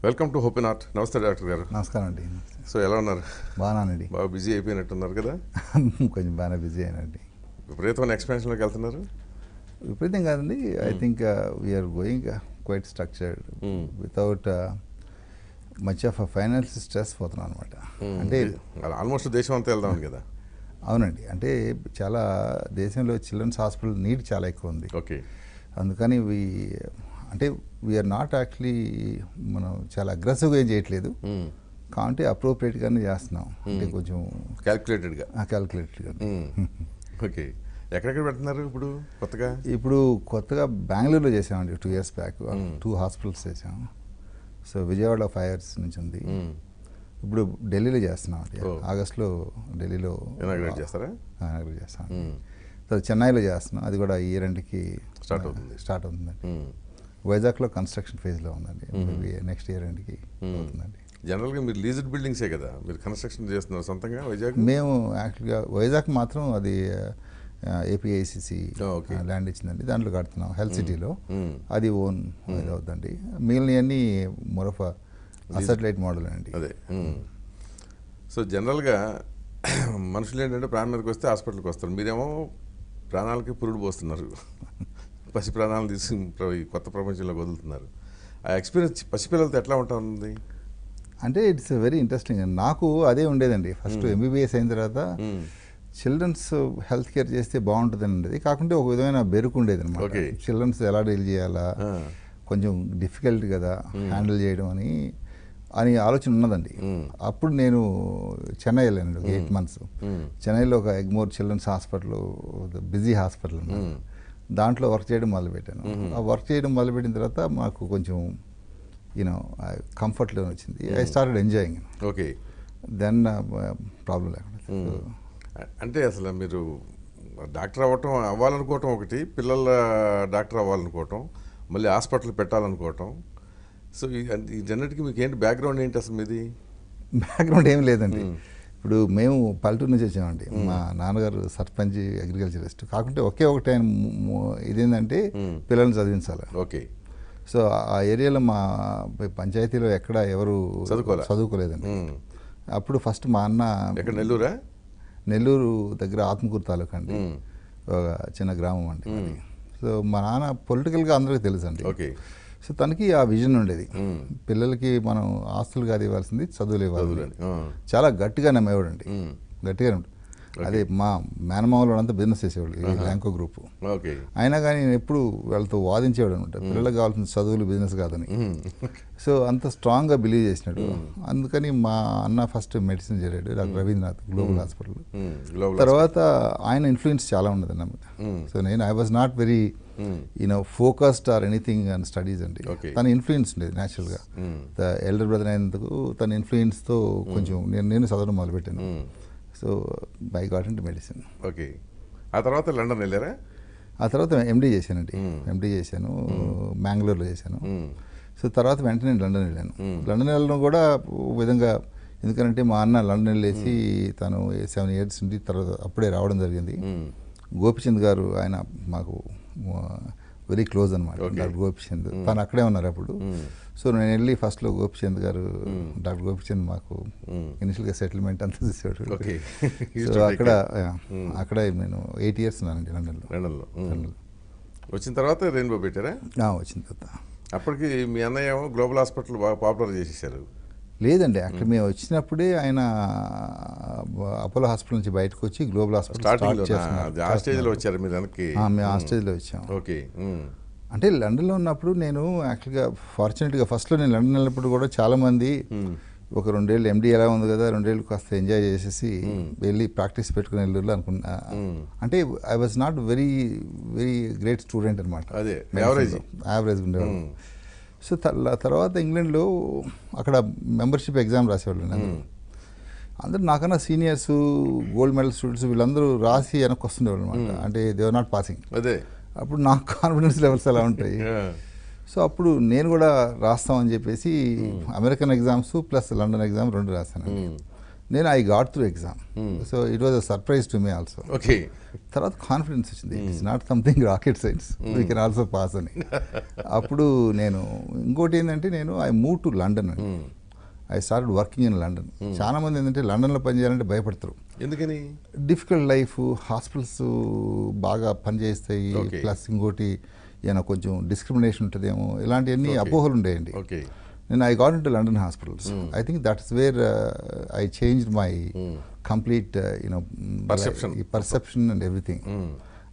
Welcome to open heart. నమస్తే doctor గారు. నమస్కారం అండి. సో ఎలా ఉన్నారు? బాగానండి. బాగా బిజీ అయిపోయినట్టున్నారు కదా? కొంచెం బాగానే బిజీ అయినండి. విపరీతమైన ఎక్స్పాన్షన్లోకి వెళ్తున్నారు? విపరీతం కాదండి. I think we're going quite structured without much of financial stress పోతున్నాం అనమాట. అంటే ఆల్మోస్ట్ దేశం అంతా వెళ్దాం కదా? అవునండి. అంటే చాలా దేశంలో చిల్డ్రన్స్ హాస్పిటల్ నీడ్ చాలా ఎక్కువ ఉంది. ఓకే. అందుకని అంటే వీఆర్ నాట్ యాక్చువల్లీ మనం చాలా అగ్రెసివ్గా ఏం చేయట్లేదు, కాబట్టి అప్రోప్రియేట్గానే చేస్తున్నాం. అంటే కొంచెం క్యాల్కులేటెడ్గా. ఓకే. ఎక్కడెక్కడ పెడుతున్నారు ఇప్పుడు కొత్తగా? ఇప్పుడు కొత్తగా బెంగళూరులో చేసామండి 2 years బ్యాక్. 2 hospitals చేసాం. సో విజయవాడలో 5 years నుంచి ఉంది. ఇప్పుడు ఢిల్లీలో చేస్తున్నాం అండి. ఆగస్టులో ఢిల్లీలో ఇనాగ్రేట్ చేస్తారా? ఇనాగ్రేట్ చేస్తాం. తర్వాత చెన్నైలో చేస్తున్నాం, అది కూడా ఈ ఇయర్ ఎండ్కి స్టార్ట్ అవుతుందండి. వైజాగ్లో కన్స్ట్రక్షన్ ఫేజ్లో ఉందండి, మేబీ నెక్స్ట్ ఇయర్ ఎండ్కి అవుతుందండి. జనరల్గా మీరు లీజ్డ్ బిల్డింగ్సే కదా మీరు కన్స్ట్రక్షన్ చేస్తున్నారు సొంతంగా? వైజాగ్ మేము యాక్చువల్గా వైజాగ్ మాత్రం అది ఏపీఐసిసి ల్యాండ్ ఇచ్చిందండి, దాంట్లో కడుతున్నాం. హెల్త్ సిటీలో అది ఓన్ ఇది అవుతుందండి. మిగిలినవన్నీ మరొక అసెట్ మోడల్ అండి. అదే. సో జనరల్గా మనుషులు ఏంటంటే ప్రాణం మీదకి వస్తే హాస్పిటల్కి వస్తారు, మీరేమో ప్రాణాలకి పురుడు పోస్తున్నారు. పసి ప్రాణాలను తీసి కొత్త ప్రపంచంలోకి వదులుతున్నారు. ఆ ఎక్స్పీరియన్స్ పసిపిల్లలతో ఎట్లా ఉంటుంది? అంటే ఇట్స్ వెరీ ఇంట్రెస్టింగ్. నాకు అదే ఉండేదండి. ఫస్ట్ ఎంబీబీఎస్ అయిన తర్వాత చిల్డ్రన్స్ హెల్త్ కేర్ చేస్తే బాగుంటుందని ఉండేది, కాకుంటే ఒక విధమైన బెరుకు ఉండేది అనమాట. చిల్డ్రన్స్ ఎలా డీల్ చేయాలా, కొంచెం డిఫికల్ట్ కదా హ్యాండిల్ చేయడం అని ఆలోచన ఉన్నదండి. అప్పుడు నేను చెన్నై వెళ్ళాను 8 months. చెన్నైలో ఒక Egmore children's hospital, busy hospital, దాంట్లో వర్క్ చేయడం మొదలుపెట్టాను. ఆ వర్క్ చేయడం మొదలుపెట్టిన తర్వాత మాకు కొంచెం కంఫర్ట్లో వచ్చింది. I started enjoying. Okay. Then problem లేకుండా. అంటే అసలు మీరు డాక్టర్ అవ్వాలనుకోవటం ఒకటి, పిల్లల డాక్టర్ అవ్వాలనుకోవటం, మళ్ళీ హాస్పిటల్ పెట్టాలనుకోవటం. సో వీటన్నిటికీ మీకు ఏంటి బ్యాక్గ్రౌండ్ ఏంటి అసలు మీది? బ్యాక్గ్రౌండ్ ఏం లేదండి. ఇప్పుడు మేము పల్లెటూరు నుంచి వచ్చామండి. మా నాన్నగారు సర్పంచ్, అగ్రికల్చరిస్ట్. కాకుంటే ఒకే ఆయన ఇదేంటంటే పిల్లల్ని చదివించాలి. ఓకే. సో ఆ ఏరియాలో మా పంచాయతీలో ఎక్కడ ఎవరు చదువుకోలేదండి. అప్పుడు ఫస్ట్ మా అన్న నెల్లూరు దగ్గర ఆత్మకూరు తాలూకా అండి, ఒక చిన్న గ్రామం అండి. సో మా నాన్న పొలిటికల్గా అందరికీ తెలుసు అండి. ఓకే. సో తనకి ఆ విజన్ ఉండేది, పిల్లలకి మనం ఆస్తులు కాదు ఇవ్వాల్సింది, చదువులు ఇవ్వాలి. చాలా గట్టిగా నమ్మేవాడు అండి, గట్టిగా ఉంటుంది. అదే మా మేనమామలు అంతా బిజినెస్ చేసేవాళ్ళు, ఈ ల్యాంకో గ్రూప్. అయినా కానీ నేను ఎప్పుడు వాళ్ళతో వాదించేవాడు అనమాట, పిల్లలకు కావాల్సిన చదువులు బిజినెస్ కాదని. సో అంత స్ట్రాంగ్గా బిలీవ్ చేసినాడు. అందుకని మా అన్న ఫస్ట్ మెడిసిన్ చేరాడు, డాక్టర్ రవీంద్రనాథ్ గ్లోబల్ హాస్పిటల్. తర్వాత ఆయన ఇన్ఫ్లుయెన్స్ చాలా ఉన్నది అన్నమాట. సో నేను I was not very focused or anything and studies అండి. తన ఇన్ఫ్లుయెన్స్ ఉండేది న్యాచురల్గా. ఎల్డర్ బ్రదర్ అయినందుకు తన ఇన్ఫ్లుయెన్స్తో కొంచెం నేను చదవడం మొదలుపెట్టాను. So by got into medicine. Okay. ఆ తర్వాత లండన్ వెళ్ళారా? ఆ తర్వాత ఎండీ చేశానండి. ఎండీ చేశాను, మ్యాంగ్లూర్లో చేశాను. సో తర్వాత వెంటనే లండన్ వెళ్ళాను. లండన్ వెళ్ళడం కూడా విధంగా, ఎందుకంటే మా అన్న లండన్ వెళ్ళేసి తను 7 years నుండి తర్వాత అప్పుడే రావడం జరిగింది. గోపిచంద్ గారు ఆయన మాకు వెరీ క్లోజ్ అనమాట, డాక్టర్ గోపిచంద్. తను అక్కడే ఉన్నారు అప్పుడు. సో నేను వెళ్ళి ఫస్ట్లో గోపిచంద్ గారు, డాక్టర్ గోపిచంద్ మాకు ఇనిషియల్గా సెటిల్మెంట్ అంతా చేసేవాడు. సో అక్కడ నేను 8 years ఉన్నానండి లండన్లో. వచ్చిన తర్వాత రెయిన్బో పెట్టారా? వచ్చిన తర్వాత. అప్పటికి మీ అన్నయ్య ఏమో గ్లోబల్ హాస్పిటల్ బాగా పాపులర్ చేసేసారు. లేదండి, అక్కడ మేము వచ్చినప్పుడే ఆయన అపోలో హాస్పిటల్ నుంచి బయటకు వచ్చి గ్లోబల్ హాస్పిటల్ ఆ స్టేజ్లో వచ్చారు మీరు? మేము ఆ స్టేజ్లో వచ్చాం. ఓకే. అంటే లండన్లో ఉన్నప్పుడు నేను యాక్చువల్గా ఫార్చునేట్గా ఫస్ట్లో నేను లండన్ వెళ్ళినప్పుడు కూడా చాలామంది ఒక 2 years ఎండీ ఎలా ఉంది కదా, 2 years కాస్త ఎంజాయ్ చేసేసి వెళ్ళి ప్రాక్టీస్ పెట్టుకుని వెళ్ళారు అనుకున్నా. అంటే I was not very great student అనమాట, యావరేజ్ ఉండేవాడు. సో తర్వాత ఇంగ్లాండ్లో అక్కడ మెంబర్షిప్ ఎగ్జామ్ రాసేవాళ్ళు అందరూ. నాకన్నా సీనియర్స్, గోల్డ్ మెడల్ స్టూడెంట్స్ వీళ్ళందరూ రాసి వెనక్కి వస్తుండేవాళ్ళు అనమాట. అంటే దే ఆర్ నాట్ పాసింగ్. అప్పుడు నాకు కాన్ఫిడెన్స్ లెవెల్స్ ఎలా ఉంటాయి. సో అప్పుడు నేను కూడా రాస్తామని చెప్పేసి American exams plus London exam 2 రాశాను. నేను I got through exam. So it was a surprise to me also. Okay. తర్వాత కాన్ఫిడెన్స్ వచ్చింది, it's not something rocket science, we can also pass అని. అప్పుడు నేను ఇంకోటి ఏంటంటే నేను ఐ మూవ్ టు లండన్ అండి. I start working in London. చాలా మంది ఏంటంటే లండన్లో పనిచేయాలంటే భయపడతారు. ఎందుకని? డిఫికల్ట్ లైఫ్, హాస్పిటల్స్ బాగా పనిచేస్తాయి, ప్లస్ ఇంకోటి ఏమైనా కొంచెం డిస్క్రిమినేషన్ ఉంటుందేమో, ఇలాంటివన్నీ అపోహలు ఉండేయండి. నేను I got in to London hospitals. I think that's where I changed my complete perception and everything.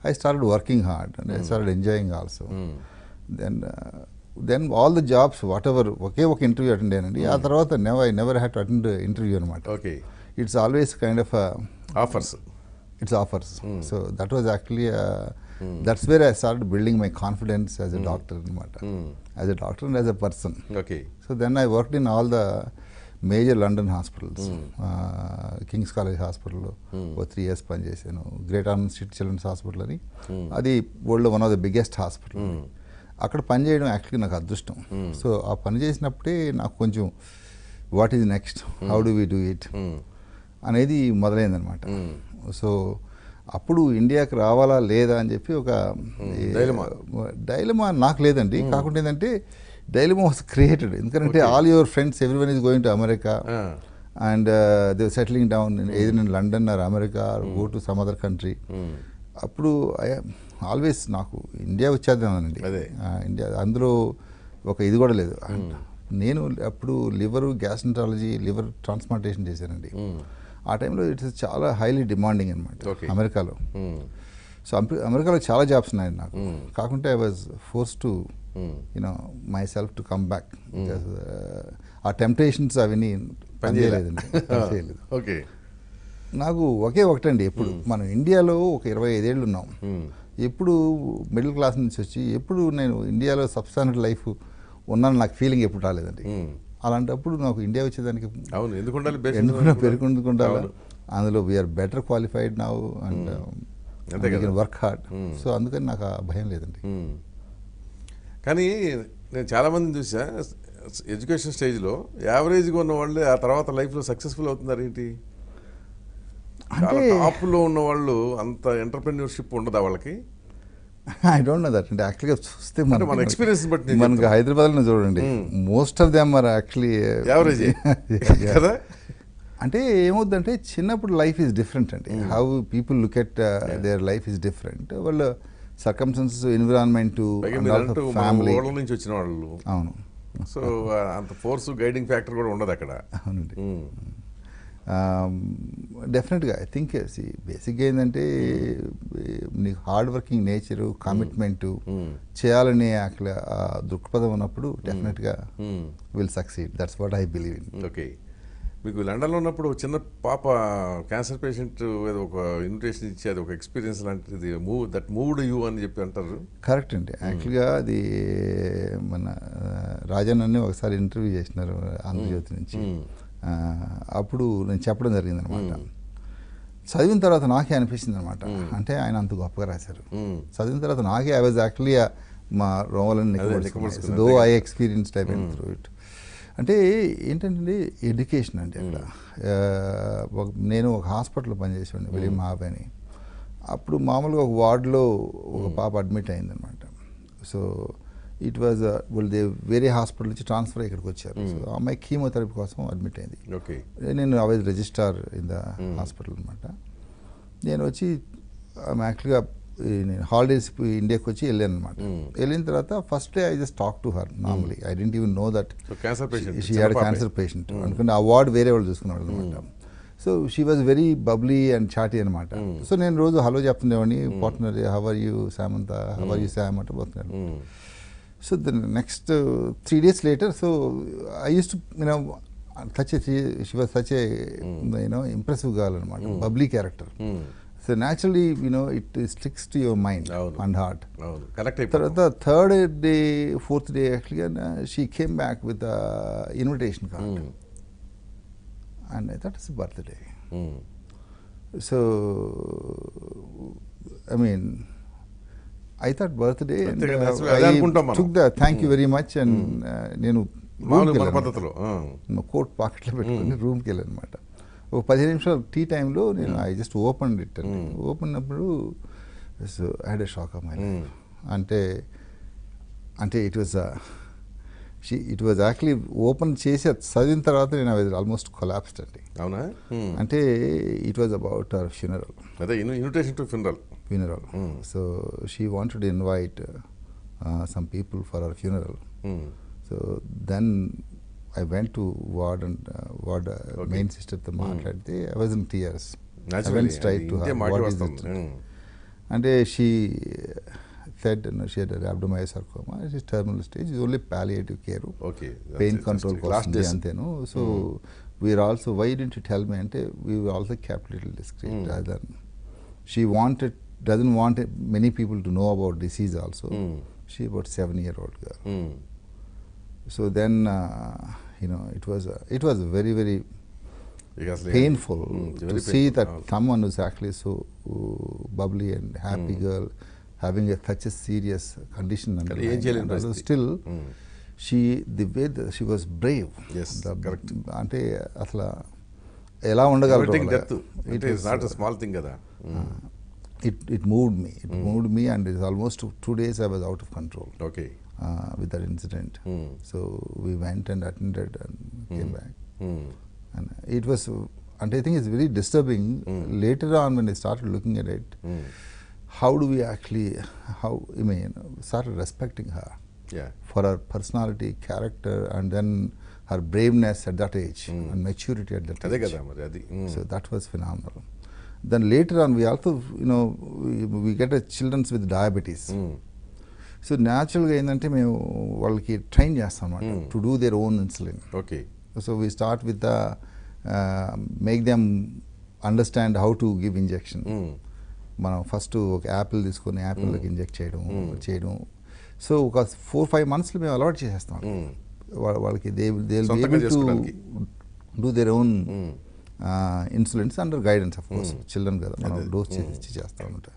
I started working hard and I started enjoying also. Then all the jobs, whatever, ఒకే ఒక interview attend అయ్యానండి. ఆ తర్వాత I never had to attend interview అనమాట. It's always kind of offers. It's offers. So that was actually that's where I start building my confidence as a doctor అనమాట, as a doctor and as a person. So then I worked in all the major London hospitals. King's college హాస్పిటల్లో ఓ 3 years పనిచేశాను. Great Ormond street children's hospital అని, అది వరల్డ్లో one of the biggest hospital. అక్కడ పనిచేయడం actually నాకు అదృష్టం. సో ఆ పని చేసినప్పుడే నాకు కొంచెం what is next, how do we do it అనేది మొదలైందనమాట. సో అప్పుడు ఇండియాకి రావాలా లేదా అని చెప్పి ఒక డైలమా నాకు లేదండి. కాకుండా ఏంటంటే డైలమా వాస్ క్రియేటెడ్. ఎందుకంటే all your friends, everyone is going to America and they settling down either in London or America or go to some other country. అప్పుడు ఆల్వేస్ నాకు ఇండియా వచ్చేద్దామనండి. ఇండియా అందులో ఒక ఇది కూడా లేదు. నేను అప్పుడు గ్యాస్ట్రాంటాలజీ, లివర్ ట్రాన్స్ప్లాంటేషన్ చేశానండి. ఆ టైంలో ఇట్స్ చాలా హైలీ డిమాండింగ్ అనమాట అమెరికాలో. సో అమెరికాలో చాలా జాబ్స్ ఉన్నాయి నాకు. కాకుంటే I was force to my self to come back. ఆ టెంప్టేషన్స్ అవన్నీ పనిచేయలేదండి. ఓకే. నాకు ఒకటండి, ఎప్పుడు మనం ఇండియాలో ఒక 25 ఏళ్ళు ఉన్నాం. ఎప్పుడు మిడిల్ క్లాస్ నుంచి వచ్చి ఎప్పుడు నేను ఇండియాలో సబ్స్టాండర్డ్ లైఫ్ ఉన్నాను నాకు ఫీలింగ్ ఎప్పుడు రాలేదండి. అలాంటప్పుడు నాకు ఇండియా వచ్చేదానికి ఎందుకున్నా పెరుగుకుండాలి. అందులో we're better qualified now and work hard. So అందుకని నాకు ఆ భయం లేదండి. కానీ నేను చాలామందిని చూసా, ఎడ్యుకేషన్ స్టేజ్లో యావరేజ్గా ఉన్న వాళ్ళే ఆ తర్వాత లైఫ్లో సక్సెస్ఫుల్ అవుతున్నారు ఏంటి? అంటే టాప్లో ఉన్న వాళ్ళు అంత ఎంటర్ప్రెన్యూర్షిప్ ఉండదా వాళ్ళకి? I don't know that. అంటే యాక్చువల్గా చూస్తే మన ఎక్స్పీరియన్స్ బట్టి మనకు హైదరాబాద్లో చూడండి, most of them are actually average కదా. అంటే ఏమవుద్దంటే చిన్నప్పుడు లైఫ్ ఈజ్ డిఫరెంట్ అండి. How people look at their life is different. వాళ్ళ సర్కమ్స్టాన్సెస్, ఎన్విరాన్మెంట్, ఫ్యామిలీ నుంచి వచ్చిన వాళ్ళు. అవును. సో అంత ఫోర్స్, గైడింగ్ ఫ్యాక్టర్ కూడా ఉండదు అక్కడ. అవునండి. డెఫినెట్గా ఐ థింక్ బేసిక్గా ఏంటంటే నీకు హార్డ్ వర్కింగ్ నేచరు, కమిట్మెంటు, చేయాలనే దృక్పథం ఉన్నప్పుడు డెఫినెట్గా will succeed. That's what I believe in. Okay. మీకు లండన్లో ఉన్నప్పుడు చిన్న పాప క్యాన్సర్ పేషెంట్ ఏదో ఒక ఇన్విటేషన్ ఇచ్చేది, ఒక ఎక్స్పీరియన్స్ లాంటిది, దట్ మూవ్డ్ యూ అని చెప్పి అంటారు. కరెక్ట్ అండి. యాక్చువల్గా అది మన రాజన్నని ఒకసారి ఇంటర్వ్యూ చేసినారు ఆంధ్రజ్యోతి నుంచి. అప్పుడు నేను చెప్పడం జరిగింది అనమాట. చదివిన తర్వాత నాకే అనిపించింది అనమాట, అంటే ఆయన అంత గొప్పగా రాశారు. చదివిన తర్వాత నాకే ఐ వాజ్ యాక్చువల్లీ మా Roman though I experienced I went through it. అంటే ఏంటంటే ఎడ్యుకేషన్ అండి. అక్కడ నేను ఒక హాస్పిటల్లో పనిచేసేవాడిని, విలియం హాబ్ అని. అప్పుడు మామూలుగా ఒక వార్డులో ఒక పాప అడ్మిట్ అయిందనమాట. సో ఇట్ వాజ్ వేరే హాస్పిటల్ నుంచి ట్రాన్స్ఫర్ ఇక్కడికి వచ్చారు. సో అమ్మాయి కీమోథెరపీ కోసం అడ్మిట్ అయింది. నేను I was registrar in the hospital అనమాట. నేను వచ్చి యాక్చువల్గా నేను హాలిడేస్ ఇండియాకి వచ్చి వెళ్ళాను అనమాట. వెళ్ళిన తర్వాత first day I just talk to her normally. I didn't even know that she had cancer patient అనుకుంటే ఆ వార్డ్ వేరే వాళ్ళు చూసుకునేవాళ్ళు అనమాట. So she was very bubbly and chatty అనమాట. సో నేను రోజు హలో చెప్తుండేవాడిని, partner how are you Samantha, how are you Sam అంటే పోతున్నాడు. So the next 3 days later, so I used to, she was such a, impressive girl anamata, bubbly character. So naturally, it sticks to your mind and heart. Correct. The third day, fourth day, actually, she came back with a invitation card. And I thought it's a birthday. So, I thought birthday, and I took the thank you very much, and నేను coat పాకెట్లో పెట్టుకుని రూమ్కి వెళ్ళాను అనమాట. ఒక 15 నిమిషాలు tea టైంలో నేను ఐ జస్ట్ ఓపెన్ ఇట్ అండి. ఓపెన్ అప్పుడు I had a shock of my life. అంటే ఇట్ వాజ్ యాక్చువల్లీ ఓపెన్ చేసి చదివిన తర్వాత నేను ఆల్మోస్ట్ కొలాప్స్డ్ అండి. అవునా? అంటే it was about our funeral. అదే invitation to funeral. So she wanted to invite some people for our funeral. So then I went to ward main sister to మాట్లాడితే I was in tears. I went straight to her. What is it? And she said she had rhabdomyosarcoma. It is terminal stage. It's only palliative care. Okay. Pain control కోసం అంతేను. So we are also, why didn't you tell me? అంటే we were also kept little discreet. Rather than she doesn't want many people to know about disease also. She about 7-year-old girl. So then it was very, very painful to see that someone who's actually so bubbly and happy girl having such a serious condition and also still the way she was brave. Yes, correct. అంటే అసలు ఎలా ఉండగలరు? It is not a small thing కదా. It moved me. It moved me, and it's almost 2 days I was out of control. Okay. With that incident. So we went and attended and came back. And it was, and I think it's very disturbing. Later on, when I started looking at it, how do we actually, started respecting her for her personality, character, and then her braveness at that age and maturity at that age. So that was phenomenal. Then later on, we also, we get children with diabetes. So naturally, ఏంటంటే మేము వాళ్ళకి train చేస్తాం అన్నమాట to do their own insulin. Okay. So we start with make them understand how to give injection. మనం first ఒక Apple తీసుకొని యాపిల్లోకి inject చేయడం. So ఒక 4-5 months మేము అలవాటు చేసేస్తాం వాళ్ళకి. They will be able to do their own insulins under guidance. Of course children కదా, మనం డోస్ చేసి చేస్తూ ఉంటాం.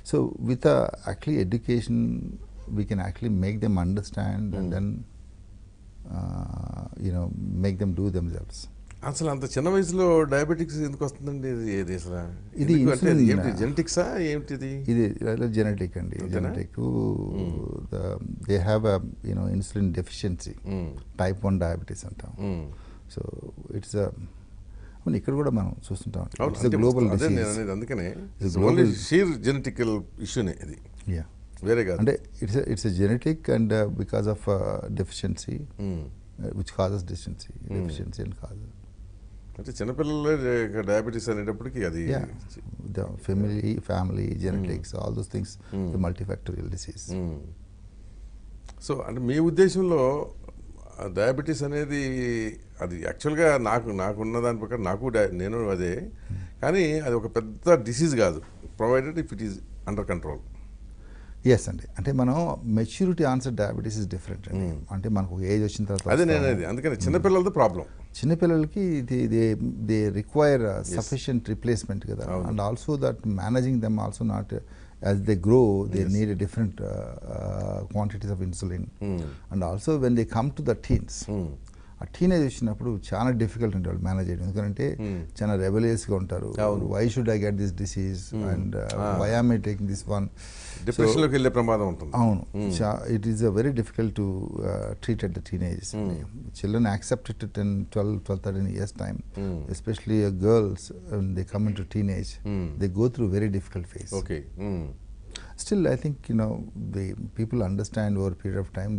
So with actually education we can actually make them understand and then make them do themselves. అసలు అంత చిన్న వయసులో diabetics ఎందుకు వస్తుందండి? ఇది అసలు ఇది జెనెటిక్సా ఏమిటిది? ఇది జెనెటిక్ అండి. Genetic they have insulin deficiency, type 1 diabetes అంటాం. సో ఇట్స్ ఇక్కడ కూడా మనం చూస్తుంటాం. గ్లోబల్ అందుకనే షీర్ జెనెటికల్ ఇష్యూనే ఇది, వేరే కాదు. అంటే it's genetic and because of deficiency which causes deficiency and causes. అంటే చిన్నపిల్లలే డయాబెటీస్ అనేటప్పటికి అది family genetics all those things, the multifactorial disease. So అంటే మీ ఉద్దేశంలో డయాబెటీస్ అనేది అది యాక్చువల్గా నాకున్న దాని ప్రకారం నేను అదే, కానీ అది ఒక పెద్ద డిసీజ్ కాదు, provided if it is under control. Yes అండి. అంటే మనం maturity answer diabetes is different అండి. అంటే మనకు ఒక ఏజ్ వచ్చిన తర్వాత అదే నేను అందుకని చిన్నపిల్లలతో ప్రాబ్లం. చిన్నపిల్లలకి దే రిక్వైర్ సఫిషియంట్ రిప్లేస్మెంట్ కదా. And also that managing them also not as they grow, they need a different quantities of insulin. And also when they come to the teens, ఆ teenage వచ్చినప్పుడు చాలా difficult ఉంటుంది వాళ్ళు manage చేయడం. ఎందుకంటే చాలా రెబలియస్గా ఉంటారు. Why should I get this disease and why am I taking this one, డిప్రెషన్లోకి వెళ్ళే ప్రమాదం ఉంటుంది. అవును, it is very difficult to treat at the teenage. Children accept it 12-13 years time, especially girls when they come into teenage, they go through very difficult phase. Okay. Still, I think the people understand over a period of time.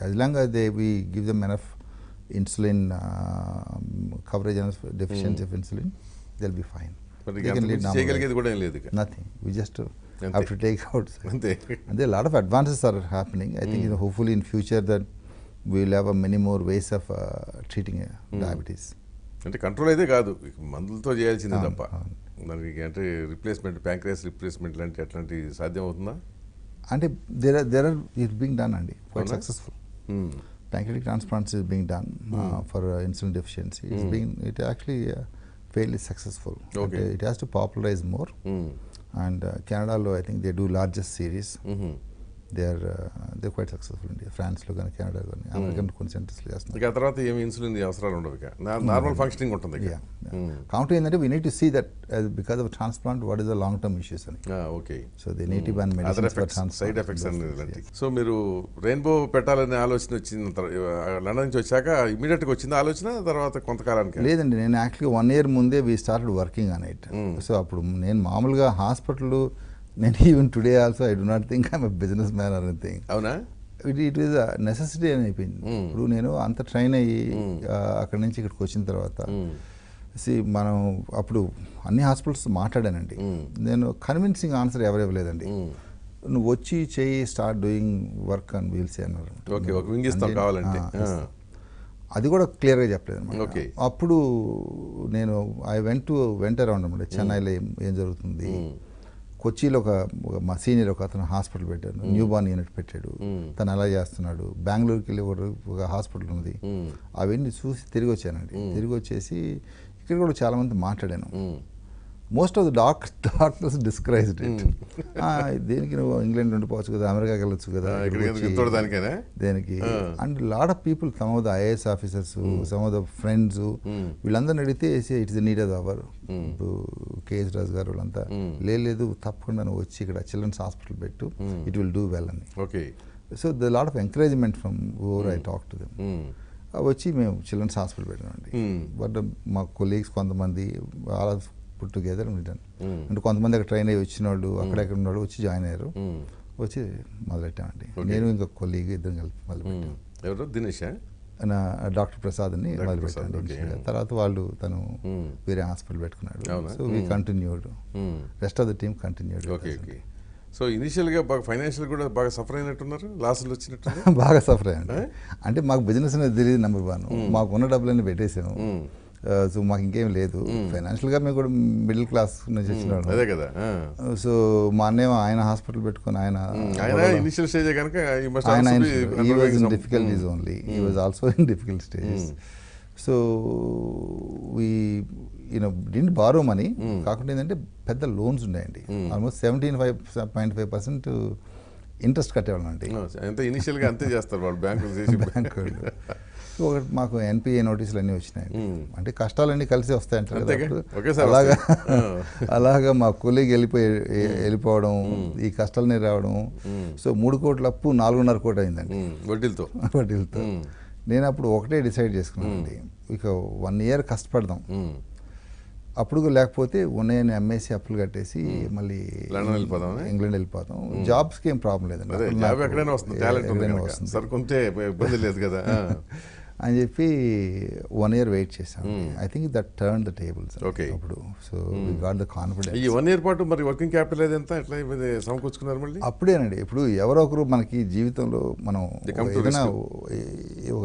As long as we give them enough insulin coverage and deficiency of insulin, they'll be fine. But they can lead normal. Nothing. We just have to take out. And there are a lot of advances are happening. I think hopefully in future that we'll have many more ways of treating diabetes. అంటే control అయితే కాదు, మందులతో చేయాల్సిందే తప్ప దానికి అంటే replacement, pancreas replacement లాంటి అట్లాంటి సాధ్యం అవుతుందా? అంటే there are it being done అండి, quite successful. Pancreatic transplants is being done for insulin deficiency. It actually fairly successful. Okay. It has to popularize more. And Canada, I think they do largest series. They quiet successful India. ఫ్రాన్స్లో కానీ Canada కానీ American కొన్ని సెంటర్స్లో చేస్తున్నారు. ఇక తర్వాత ఏమి insulin అవసరాలు ఉండవు, ఇక నార్మల్ ఫంక్షనింగ్ ఉంటుంది. కౌంటర్ ఏంటంటే we need to see that because of transplant what is the long term issues అని. Okay. So they need to ban medicines side effects అనేది. సో మీరు రెయిన్బో పెట్టాలనే ఆలోచన వచ్చిన లండన్ నుంచి వచ్చాక ఇమీడియట్గా వచ్చింది ఆలోచన, తర్వాత కొంతకాలానికి? లేదండి, నేను యాక్చువల్లీ 1 year ముందే we started working on it. So అప్పుడు నేను మామూలుగా హాస్పిటల్, నేను even today also I do not think I'm a business man or anything. అవునా? ఇట్ ఈస్ అ నెసెసిటీ అని అయిపోయింది. ఇప్పుడు నేను అంత ట్రైన్ అయ్యి అక్కడి నుంచి ఇక్కడికి వచ్చిన తర్వాత మనం అప్పుడు అన్ని హాస్పిటల్స్ మాట్లాడానండి. నేను కన్విన్సింగ్ ఆన్సర్ ఎవరు ఇవ్వలేదండి. నువ్వు వచ్చి చేయి, స్టార్ట్ డూయింగ్ వర్క్ అని వీల్సే అన్నారు. అది కూడా క్లియర్గా చెప్పలేదు అనమాట. అప్పుడు నేను వెంట అరౌండ్ అనమాట. చెన్నైలో ఏం జరుగుతుంది, కొచ్చిలో మా సీనియర్ ఒక అతను హాస్పిటల్ పెట్టాడు, న్యూ బార్న్ యూనిట్ పెట్టాడు, తను ఎలా చేస్తున్నాడు. బెంగళూరుకి వెళ్ళి ఒక హాస్పిటల్ ఉంది, అవన్నీ చూసి తిరిగి వచ్చానండి. తిరిగి వచ్చేసి ఇక్కడ కూడా చాలామంది మాట్లాడాను. Most of the doctors discouraged it. దేనికి నువ్వు ఇంగ్లాండ్ ఉండిపోవచ్చు కదా, అమెరికాకి వెళ్ళొచ్చు కదా, దేనికి. And lot of people, some of the IAS officers, some of the friends, వీళ్ళందరిని అడిగితే it's the need of hour. ఇప్పుడు కేఎస్ రాజు గారు వాళ్ళంతా లేదు తప్పకుండా నువ్వు వచ్చి ఇక్కడ చిల్డ్రన్స్ హాస్పిటల్ పెట్టు, ఇట్ విల్ డూ వెల్ అని. So the lot of encouragement from over I talk to them. వచ్చి మేము చిల్డ్రన్స్ హాస్పిటల్ పెట్టామండి. బట్ మా కొలీగ్స్ కొంతమంది పుట్ టుగెదర్ రిటర్న్. అంటే కొంతమంది అక్కడ ట్రైన్ అయ్యి వచ్చిన వాళ్ళు, అక్కడెక్కడ ఉన్నవాళ్ళు వచ్చి జాయిన్ అయ్యారు. వచ్చి మొదలెట్టామండి. నేను ఇంకా కొలీగ్ ఇద్దరం కలిపి మొదలుపెట్టాను. ఎవరు? దినేష్, డాక్టర్ ప్రసాద్ అని మొదలుపెట్టాను. తర్వాత తను వేరే హాస్పిటల్ పెట్టుకున్నాడు. So we continued, rest of the team continued. So ఇనిషియల్గా బాగా ఫైనాన్షియల్ కూడా బాగా సఫర్ అయినట్టున్నారు, లాసులు వచ్చినట్టు? బాగా సఫర్ అయ్యండి. అంటే మాకు బిజినెస్ అనేది తెలియదు, నెంబర్ 1. మాకున్న డబ్బులన్నీ పెట్టేసాము. సో మాకు ఇంకేం లేదు. ఫైనాన్షియల్గా మేము కూడా మిడిల్ క్లాస్ నుంచి వచ్చినాడు. అదే కదా. సో మా అన్నయ్య ఆయన హాస్పిటల్ పెట్టుకుని ఆయన ఇనిషియల్ స్టేజ్ కనుక he was in difficulties only. He was also in difficult stages. So we didn't borrow money. కాకుండా ఏంటంటే పెద్ద లోన్స్ ఉన్నాయండి. ఆల్మోస్ట్ 17.5% ఇంట్రెస్ట్ కట్టేవాళ్ళం అండి. ఇనిషియల్గా అంతే చేస్తారు వాళ్ళు, బ్యాంకులు. ఒకటి మాకు ఎన్పిఏ నోటీసులు అన్నీ వచ్చినాయండి. అంటే కష్టాలన్నీ కలిసి వస్తాయంటారు కదా, అలాగా మా కొలీగ్ వెళ్ళిపోవడం, ఈ కష్టాలన్నీ రావడం. సో 3 కోట్ల అప్పు 4.5 కోట్లు అయిందండి వడ్డీలతో. నేను అప్పుడు ఒకటే డిసైడ్ చేసుకున్నానండి, ఇక 1 year కష్టపడదాం, అప్పుడు లేకపోతే ఉన్నాయని అమ్మేసి అప్పులు కట్టేసి మళ్ళీ ఇంగ్లాండ్ వెళ్ళిపోతాం. జాబ్స్కి ఏం ప్రాబ్లం లేదండి, అని చెప్పి 1 year వెయిట్ చేశాను. I think that turn the tables అప్పుడు. So we got the confidence. ఈ 1 year పాటు మరి వర్కింగ్ క్యాపిటల్ ఏదంతా ఎట్లా సమకూర్చుకున్నారు మళ్ళీ? అప్పుడేనండి. ఇప్పుడు ఎవరో ఒకరు మనకి జీవితంలో మనం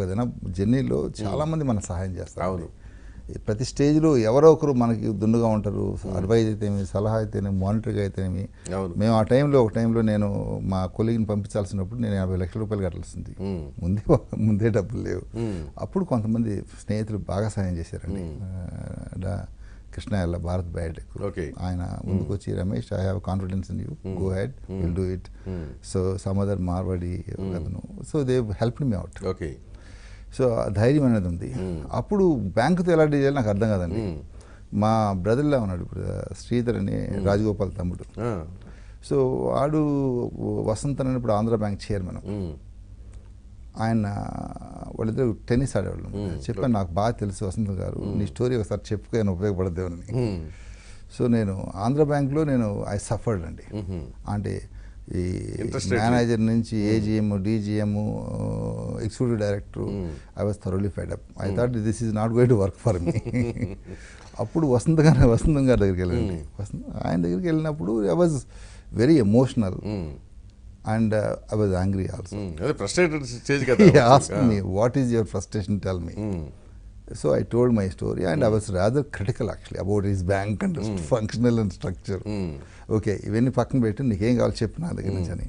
ఏదైనా జర్నీలో చాలా మంది మనకు సహాయం చేస్తారు. అవును, ప్రతి స్టేజ్లో ఎవరో ఒకరు మనకి దుండుగా ఉంటారు. అడ్వైజ్ అయితేనేమి, సలహా అయితేనేమి, మానిటరింగ్ అయితేనేమి. మేము ఒక టైంలో నేను మా కొలీగ్ని పంపించాల్సినప్పుడు నేను 50 లక్షల రూపాయలు కట్టాల్సింది. ముందే డబ్బులు లేవు. అప్పుడు కొంతమంది స్నేహితులు బాగా సహాయం చేశారండి. కృష్ణ భారత్ బయోటెక్ ఆయన ముందుకు వచ్చి, Ramesh, I have confidence in you, go ahead, will do it. So some other Marwari అతను, so they helped me out. So ధైర్యం అనేది ఉంది. అప్పుడు బ్యాంకుతో ఎలా డీల్ చేయాలి నాకు అర్థం కాదండి. మా బ్రదర్లా ఉన్నాడు ఇప్పుడు శ్రీధర్ అని, రాజగోపాల్ తమ్ముడు. సో వాడు వసంతన్ అని ఇప్పుడు ఆంధ్ర బ్యాంక్ చైర్మన్. ఆయన వాళ్ళిద్దరు టెన్నిస్ ఆడేవాళ్ళు. చెప్పాను, నాకు బాగా తెలుసు వసంత్ గారు, నీ స్టోరీ ఒకసారి చెప్పుకొని ఉపయోగపడదేమని. సో నేను ఆంధ్ర బ్యాంక్లో ఐ సఫర్డ్ అండి. అంటే ఈ మేనేజర్ నుంచి AGM, DGM, executive director, I was thoroughly fed up. I thought this is not going to work for me. అప్పుడు వసంతం గారి దగ్గరికి వెళ్ళండి. ఆయన దగ్గరికి వెళ్ళినప్పుడు I was very emotional and I was angry also. He asked me, what is your frustration, tell me. So I told my story and I was rather critical actually about his bank and functional and structure. Okay, ఇవన్నీ పక్కన పెట్టి నీకేం కావాలి చెప్పు నా దగ్గర నుంచి అని.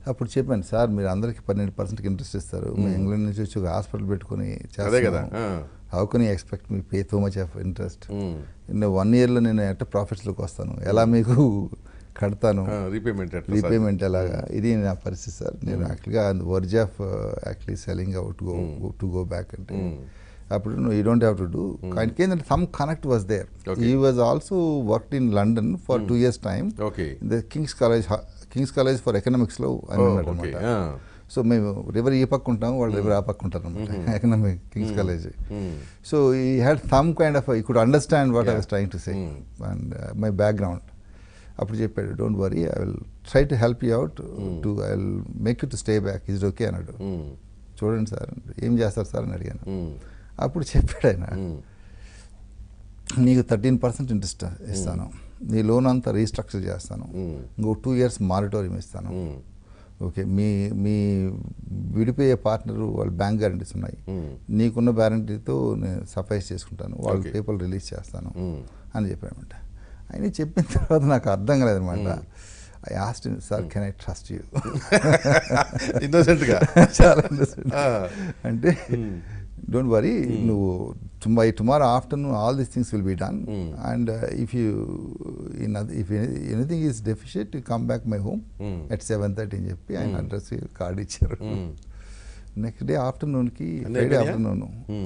అప్పుడు చెప్పాను, సార్ మీరు అందరికీ 12% ఇంట్రెస్ట్ ఇస్తారు, మేము ఇంగ్లాండ్ నుంచి వచ్చి ఒక హాస్పిటల్ పెట్టుకుని చేస్తాం, how can you expect me pay so much of interest? 1 yearలో నేను ఎట్లా ప్రాఫిట్స్లోకి వస్తాను, ఎలా మీకు కడతాను, రీపేమెంట్ ఎలాగా, ఇది నా పరిస్థితి సార్. నేను యాక్చువల్గా verge of actually selling out to go back అంటే అప్పుడు you don't have to do. ఆయనకి ఏంటంటే some connect was there. He was also worked in London for 2 years time. The King's college for ఎకనామిక్స్లో అని ఉన్నాడు అనమాట. సో మేము river ఈ పక్క ఉంటాం, వాళ్ళు రివర్ ఆ పక్క ఉంటారు అనమాట, ఎకనామిక్ కింగ్స్ కాలేజ్. సో ఈ హ్యాడ్ సమ్ కైండ్ ఆఫ్, ఈ could understand what I was trying to say and my background. అప్పుడు చెప్పాడు, don't worry, I will try to help you out, I will make you to stay back, is okay అన్నాడు. చూడండి sir, ఏం చేస్తారు sir అని అడిగాను. అప్పుడు చెప్పాడు ఆయన, నీకు 13% ఇంట్రెస్ట్ ఇస్తాను, నీ లోన్ అంతా రీస్ట్రక్చర్ చేస్తాను, ఇంకో 2 years మారిటోరియం ఇస్తాను, ఓకే, మీ విడిపోయే పార్ట్నర్ వాళ్ళ బ్యాంక్ గ్యారంటీస్ ఉన్నాయి, నీకున్న గ్యారంటీతో నేను సఫైస్ చేసుకుంటాను, వాళ్ళ పేపర్లు రిలీజ్ చేస్తాను అని చెప్పాడనమాట. ఆయన చెప్పిన తర్వాత నాకు అర్థం కాలేదనమాట. I asked him, sir can I trust you? ఇన్నోసెంట్గా, చాలా ఇన్నోసెంట్. అంటే డోంట్ వరీ, నువ్వు by tomorrow afternoon all these things will be done, and if anything is deficient you come back my home at 7:30 అని చెప్పి ఆయన address card ఇచ్చారు. Next day ఆఫ్టర్నూన్కి, Friday afternoon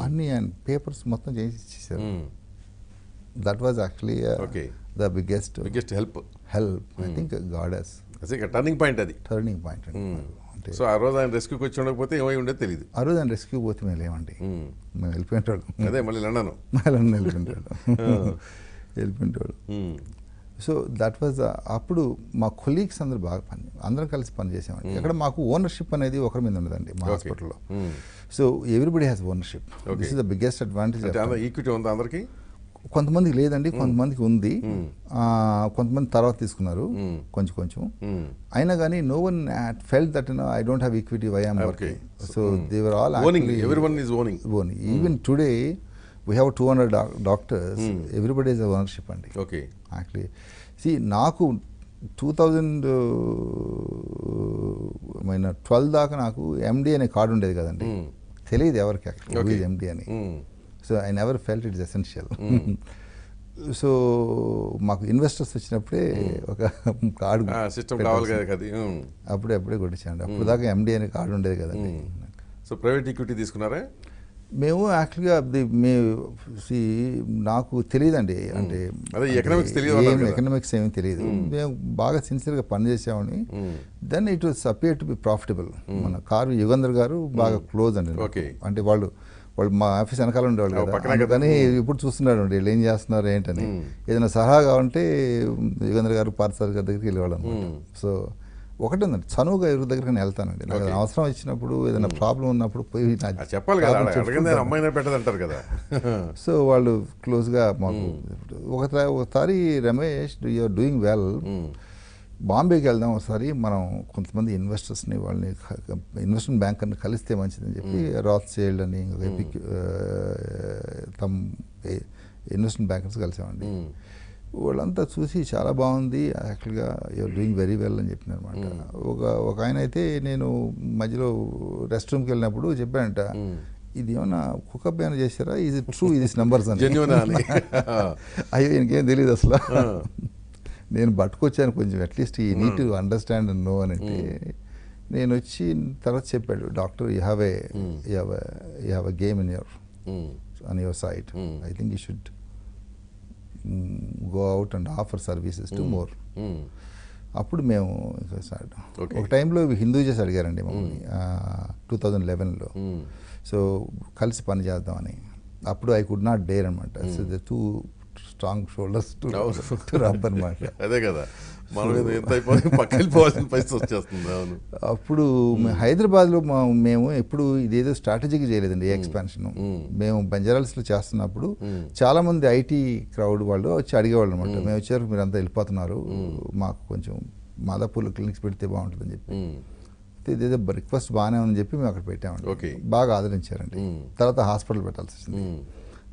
అన్ని ఆయన పేపర్స్ మొత్తం చేసి ఇచ్చేసారు. That was actually the biggest help. I think God has turning point అండి. సో ఆ రోజు ఆయన రెస్క్యూకి వచ్చి ఉండకపోతే ఏమై ఉండేది తెలియదు. ఆ రోజు ఆయన రెస్క్యూ పోతే మేము లేమండి, మేము వెళ్ళిపోయింటాడు. అదే మళ్ళీ లండన్ వెళ్ళిపోయింటాడు. సో దట్ వాజ్, అప్పుడు మా కొలీగ్స్ అందరూ బాగా అందరం కలిసి పనిచేసామండి. అక్కడ మాకు ఓనర్షిప్ అనేది ఒకరి మీద ఉండదండి మా హాస్పిటల్లో. So everybody has ownership. This is the biggest advantage. Equity ఉందా అందరికి? కొంతమందికి లేదండి, కొంతమందికి ఉంది, కొంతమంది తర్వాత తీసుకున్నారు కొంచెం. అయినా కానీ no one felt that I don't have equity, why I'm working. So they were all everyone is owning. Even today we have 200 doctors, everybody is ownership అండి. యాక్చువల్లీ సి నాకు 2012 దాకా నాకు ఎండి అనే కార్డు ఉండేది కదండి, తెలియదు ఎవరికి యాక్చువల్లీ ఎండి అని. So I never felt it is essential. So మాకు ఇన్వెస్టర్స్ వచ్చినప్పుడే ఒక కార్డు అప్పుడే కొట్టించండి. అప్పుడు దాకా ఎండి అనే కార్డు ఉండేది కదండి. సో ప్రైవేట్ ఈక్విటీ తీసుకున్నారా? మేము యాక్చువల్గా నాకు తెలియదండి, అంటే ఎకనామిక్స్ ఏమీ తెలియదు. మేము బాగా సిన్సియర్గా పనిచేసామని. Then it was appear to be profitable. మన కారు యుగంధర్ గారు బాగా క్లోజ్ అండి, అంటే వాళ్ళు మా ఆఫీస్ వెనకాల ఉండేవాళ్ళు కదా, కానీ ఇప్పుడు చూస్తున్నాడు వీళ్ళు ఏం చేస్తున్నారు ఏంటని. ఏదైనా సలహా కావాలంటే యుగంధర్ గారు, పార్థసారథి గారి దగ్గరికి వెళ్ళేవాళ్ళు అనమాట. సో ఒకటి ఉందండి, చనువుగా ఎవరి దగ్గరికి నేను వెళ్తానండి. నాకు అవసరం వచ్చినప్పుడు, ఏదైనా ప్రాబ్లం ఉన్నప్పుడు పోయి చెప్పాలి కదా, పెట్టదంటారు కదా. సో వాళ్ళు క్లోజ్గా మాకు. ఒకసారి Ramesh, you are doing well, బాంబేకి వెళ్దాం ఒకసారి, మనం కొంతమంది ఇన్వెస్టర్స్ని, వాళ్ళని ఇన్వెస్ట్మెంట్ బ్యాంకర్ని కలిస్తే మంచిదని చెప్పి రాత్ చైల్డ్ అని తమ ఇన్వెస్ట్మెంట్ బ్యాంకర్స్ కలిసామండి. వాళ్ళంతా చూసి చాలా బాగుంది, యాక్చువల్గా యూఆర్ డూయింగ్ వెరీ వెల్ అని చెప్పినారు అనమాట. ఒక ఆయన అయితే నేను మధ్యలో రెస్ట్ రూమ్కి వెళ్ళినప్పుడు చెప్పానంట, ఇది ఏమన్నా కుకప్ ఏమైనా చేశారా, ఇది ట్రూ, ఇది నంబర్స్ అని. అయ్యో ఇంకేం తెలియదు అసలు, నేను పట్టుకొచ్చాను కొంచెం, అట్లీస్ట్ ఈ need to understand and know అని. నేను వచ్చి తర్వాత చెప్పాడు, doctor you have a game in your sight, I think you should go out and offer services to more. అప్పుడు మేము ఒక టైంలో హిందూజెస్ అడిగారండి మమ్మల్ని 2011లో. సో కలిసి పని చేద్దామని. అప్పుడు ఐ కుడ్ నాట్ డేర్ అనమాట. So the two strong shoulders to rub అనమాట. అదే కదా, మనం ఎంత అయిపోయి పక్కకి వెళ్ళిపోవాల్సిన పరిస్థితి వచ్చేస్తుంది. అవును. అప్పుడు హైదరాబాద్లో మేము ఎప్పుడు ఇదేదో స్ట్రాటజీకి చేయలేదండి ఏ ఎక్స్పాన్షన్. మేము బంజారాల్స్లో చేస్తున్నప్పుడు చాలామంది ఐటీ క్రౌడ్ వాళ్ళు వచ్చి అడిగేవాళ్ళు అనమాట, మేము వచ్చారు మీరు అంతా వెళ్ళిపోతున్నారు, మాకు కొంచెం మాదాపూర్లో క్లినిక్స్ పెడితే బాగుంటుందని చెప్పి. ఇదేదో రిక్వెస్ట్ బాగానే ఉందని చెప్పి మేము అక్కడ పెట్టామండి. బాగా ఆదరించారండి. తర్వాత హాస్పిటల్ పెట్టాల్సి వచ్చింది.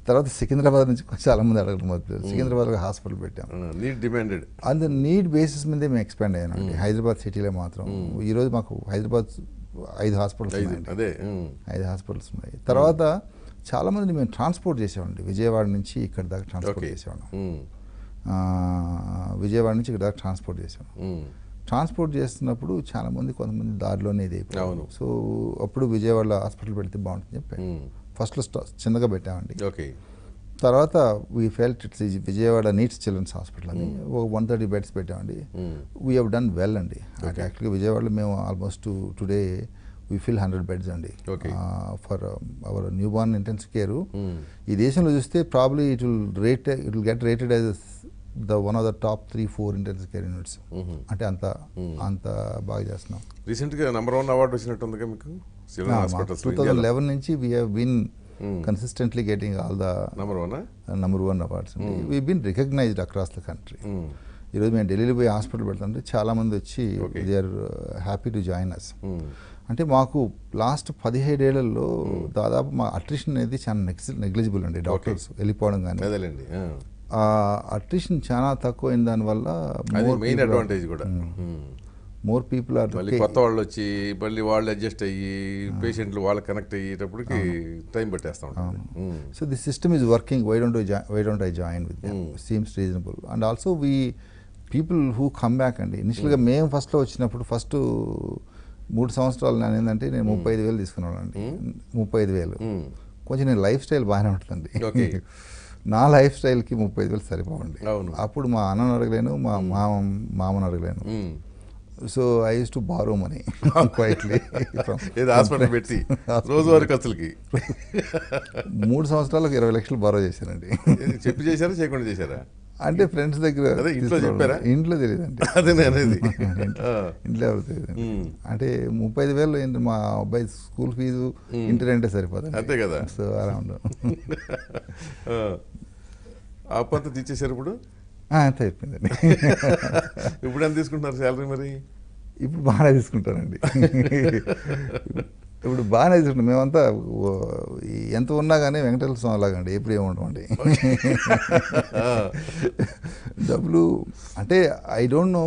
తర్వాత సికింద్రాబాద్ నుంచి చాలా మంది అడగడం మొదలు, సికింద్రాబాద్లో హాస్పిటల్ పెట్టాం. అంత నీడ్ బేసిస్ మీదే మేము ఎక్స్పాండ్ అయ్యానండి. హైదరాబాద్ సిటీలో మాత్రం ఈరోజు మాకు హైదరాబాద్ 5 హాస్పిటల్స్ ఉన్నాయి. 5 హాస్పిటల్స్ ఉన్నాయి. తర్వాత చాలామందిని మేము ట్రాన్స్పోర్ట్ చేసేవాళ్ళండి, విజయవాడ నుంచి ఇక్కడ దాకా ట్రాన్స్పోర్ట్ చేసేవాళ్ళం. విజయవాడ నుంచి ఇక్కడ ట్రాన్స్పోర్ట్ చేసాం. ట్రాన్స్పోర్ట్ చేస్తున్నప్పుడు కొంతమంది దారిలోనే ఇది అయిపోయింది. సో అప్పుడు విజయవాడలో హాస్పిటల్ పెడితే బాగుంటుంది చెప్పి ఫస్ట్లో చిన్నగా పెట్టామండి. ఓకే. తర్వాత we felt it's Vijayawada needs children's hospital అని 130 బెడ్స్ పెట్టామండి. వీ హ్యావ్ డన్ వెల్ అండి. అంటే యాక్చువల్గా విజయవాడలో మేము almost today we fill 100 beds అండి for our newborn intensive care. ఈ దేశంలో చూస్తే probably it will get rated as one of the top 3-4 intensive care units. అంటే అంత బాగా చేస్తున్నాం. రీసెంట్గా #1 అవార్డు వచ్చినట్టుందిగా మీకు 2011 నుంచి we have been consistently getting all the number one awards. We've been recognized across the country. ఈరోజు మేము ఢిల్లీలో పోయి హాస్పిటల్ పెడతాంటే చాలామంది వచ్చి they are happy to join us. అంటే మాకు లాస్ట్ 17 ఏళ్లలో దాదాపు మా అట్రిషన్ అనేది చాలా నెగ్లిజిబుల్ అండి. డాక్టర్స్ వెళ్ళిపోవడం కానీ ఆ అట్రిషన్ చాలా తక్కువ అయిన దానివల్ల మెయిన్ అడ్వాంటేజ్ కూడా మోర్ పీపుల్ ఆర్ కొత్త వాళ్ళు వచ్చి మళ్ళీ వాళ్ళు అడ్జస్ట్ అయ్యి పేషెంట్లు వాళ్ళు కనెక్ట్ అయ్యేటప్పటికి టైం పట్టేస్తూ ఉంటారు. So the system is working. Why don't I join with them seems reasonable. And also we people who come back అండి. ఇనిషియల్గా మేము ఫస్ట్లో వచ్చినప్పుడు ఫస్ట్ 3 సంవత్సరాలు నేను ఏంటంటే నేను 35,000 తీసుకున్నాను అండి. 35,000 కొంచెం నేను లైఫ్ స్టైల్ బాగానే ఉంటుందండి. నా లైఫ్ స్టైల్కి 35,000 సరిపోవండి. అప్పుడు మా అన్నను అడగలేను, మా మామను అడగలేను. So I used to borrow money quietly hospital పెట్టి రోజువారీ ఖర్చులకి 3 సంవత్సరాలకు 20 లక్షలు బారో చేశానండి. చెప్పి చేశారా చేయకుండా చేశారా? అంటే ఫ్రెండ్స్ దగ్గర. ఇంట్లో చెప్పారా? ఇంట్లో తెలియదండి. అదే అనేది ఇంట్లో ఎవరు తెలియదండి. అంటే 35,000 ఏంటి మా అబ్బాయి స్కూల్ ఫీజు ఇంటి రెంటే సరిపోతుంది. అంతే కదా. సో అరౌండ్ అప్పంత తీసేశారు. ఇప్పుడు అంతే అయిపోయిందండి. ఇప్పుడు ఎంత తీసుకుంటున్నారు శాలరీ? మరి ఇప్పుడు బాగానే తీసుకుంటానండి. ఇప్పుడు బాగానే తీసుకుంటాం. మేమంతా ఎంత ఉన్నా కానీ వెంకటేశ్వర స్వామి లాగండి, ఎప్పుడు ఏముంటామండి. డబ్బులు అంటే ఐ డోంట్ నో.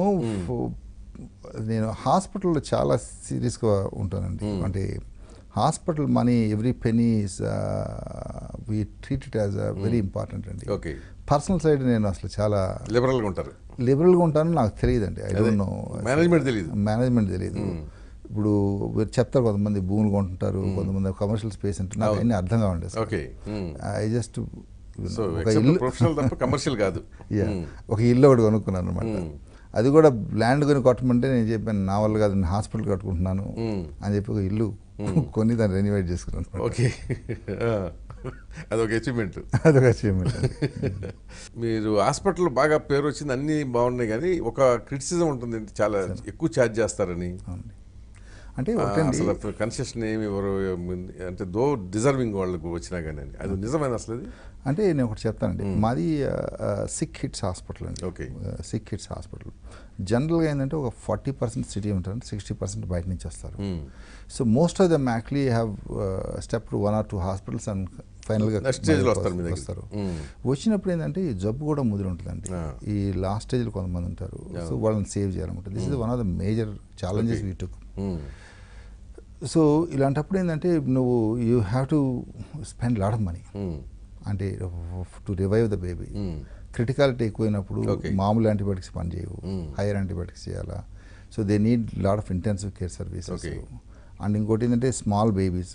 నేను హాస్పిటల్లో చాలా సీరియస్గా ఉంటానండి. అంటే hospital money every penny is we treat it as very important అండి. ఓకే. పర్సనల్ సైడ్ నేను అసలు చాలా లిబరల్గా ఉంటాను. నాకు తెలియదండి. I don't no. మేనేజ్మెంట్ తెలియదు. ఇప్పుడు చెప్తారు కొంతమంది భూములు కొంటుంటారు, కొంతమంది కమర్షియల్ స్పేస్ అంటే నాకు అన్ని అర్థం కావండి. ఐ జస్ట్ కమర్షియల్ కాదు. ఒక ఇల్లు ఒకటి కొనుక్కున్నాను అనమాట. అది కూడా ల్యాండ్ కొని కొట్టమంటే నేను చెప్పాను నా వల్ల కాదు, నేను హాస్పిటల్ కట్టుకుంటున్నాను అని చెప్పి ఒక ఇల్లు కొని దాన్ని రెనోవేట్ చేసుకున్నాను. ఓకే. అదొక అచీవ్మెంట్. మీరు హాస్పిటల్ బాగా పేరు వచ్చింది, అన్నీ బాగున్నాయి, కానీ ఒక క్రిటిసిజం ఉంటుంది, చాలా ఎక్కువ ఛార్జ్ చేస్తారని. అంటే అసలు కన్సెషన్ ఏమి ఎవరు అంటే దో డిజర్వింగ్ వాళ్ళకు వచ్చినా కానీ అది నిజమైన అసలు అది? అంటే నేను ఒకటి చెప్తానండి. మాది సిక్ హిట్స్ హాస్పిటల్ అండి. ఓకే. సిక్ హిట్స్ హాస్పిటల్ జనరల్గా ఏంటంటే ఒక 40% సిటీ ఉంటారు, 60% బయట నుంచి వస్తారు. So most of them actually have step to 1 or 2 hospitals and ఫైనల్గా వస్తారు. వచ్చినప్పుడు ఏంటంటే ఈ జబ్బు కూడా ముదిరి ఉంటుందండి. ఈ లాస్ట్ స్టేజ్లో కొంతమంది ఉంటారు. సో వాళ్ళని సేవ్ చేయాలన్నమాట. This is one of the major challenges we took. So ఇలాంటప్పుడు ఏంటంటే నువ్వు you have to spend lot of money అంటే to revive the baby. Criticality ఎక్కువైనప్పుడు మామూలు యాంటీబయాటిక్స్ పనిచేయవు, హైయర్ యాంటీబయాటిక్స్ చేయాలా. So they need lot of intensive care services. And ఇంకోటి ఏంటంటే small babies.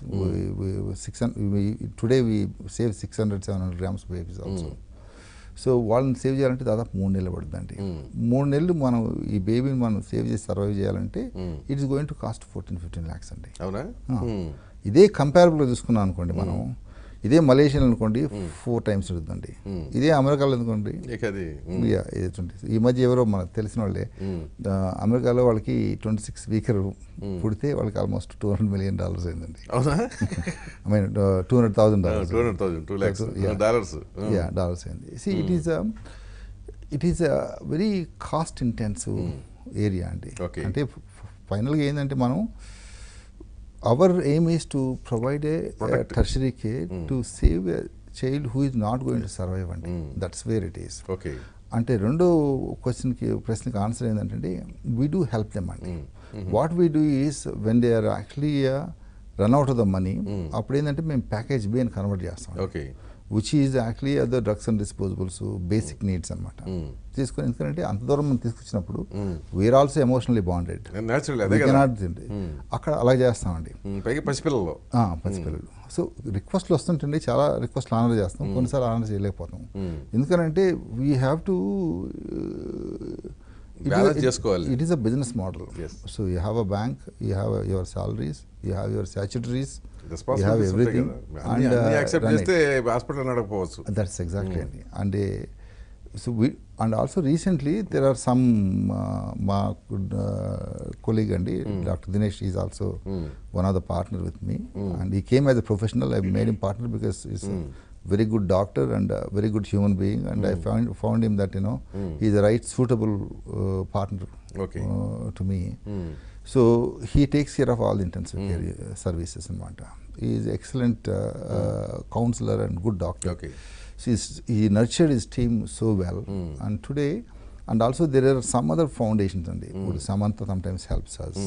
Today we save 600-700 grams babies also. So వాళ్ళని save చేయాలంటే దాదాపు 3 నెలలు పడుతుందండి. 3 నెలలు మనం ఈ బేబీని మనం సేవ్ చేసి సర్వైవ్ చేయాలంటే it's going to cost 14-15 lakhs అండి. అవునా? ఇదే కంపారబుల్గా చూసుకున్నాం అనుకోండి, మనం ఇదే మలేషియాలో అనుకోండి 4 times ఉంటుందండి. ఇదే అమెరికాలో అనుకోండి ఈ మధ్య ఎవరో మనకు తెలిసిన వాళ్ళే అమెరికాలో వాళ్ళకి 26 వీకర్ పుడితే వాళ్ళకి ఆల్మోస్ట్ $200 million అయిందండి. ఐ మీన్ $200,000 అయింది. See it is very cost intensive area అండి. అంటే ఫైనల్గా ఏంటంటే మనం our aim is to provide a tertiary care to save a child who is not going to survive అండి. That's where it is. Okay. అంటే రెండో ప్రశ్నకి ఆన్సర్ ఏంటంటే we do help them అండి. What we do is when they are actually run out of the money, అప్పుడు ఏంటంటే మేము package B అని కన్వర్ట్ చేస్తాం. Okay. Which is actually other drugs and disposables basic needs అనమాట. తీసుకొని ఎందుకంటే అంత దూరం మనం తీసుకొచ్చినప్పుడు వీఆర్ ఆల్సో ఎమోషనల్లీ బాండెడ్, అక్కడ అలా చేస్తామండి. పసిపిల్లలు. సో రిక్వెస్ట్లు వస్తుంటండి, చాలా రిక్వెస్ట్లు ఆనర్ చేస్తాం, కొన్నిసార్లు ఆనర్ చేయలేకపోతాం. ఎందుకంటే వీ హ్యావ్ టు చేసుకోవాలి. It is a business model. So you have a bank, you have your salaries, you have your statutories, you have everything, and that's exactly. And so we, and also recently there are some my colleague and Dr. Dinesh is also one of the partner with me, and he came as a professional. I made him partner because he's a very good doctor and a very good human being, and I found him that he's the right suitable partner to me. So he takes care of all the intensive care services in Manta. He is excellent counselor and good doctor. So he nurtured his team so well. And today, and also there are some other foundations, and Samantha sometimes helps us.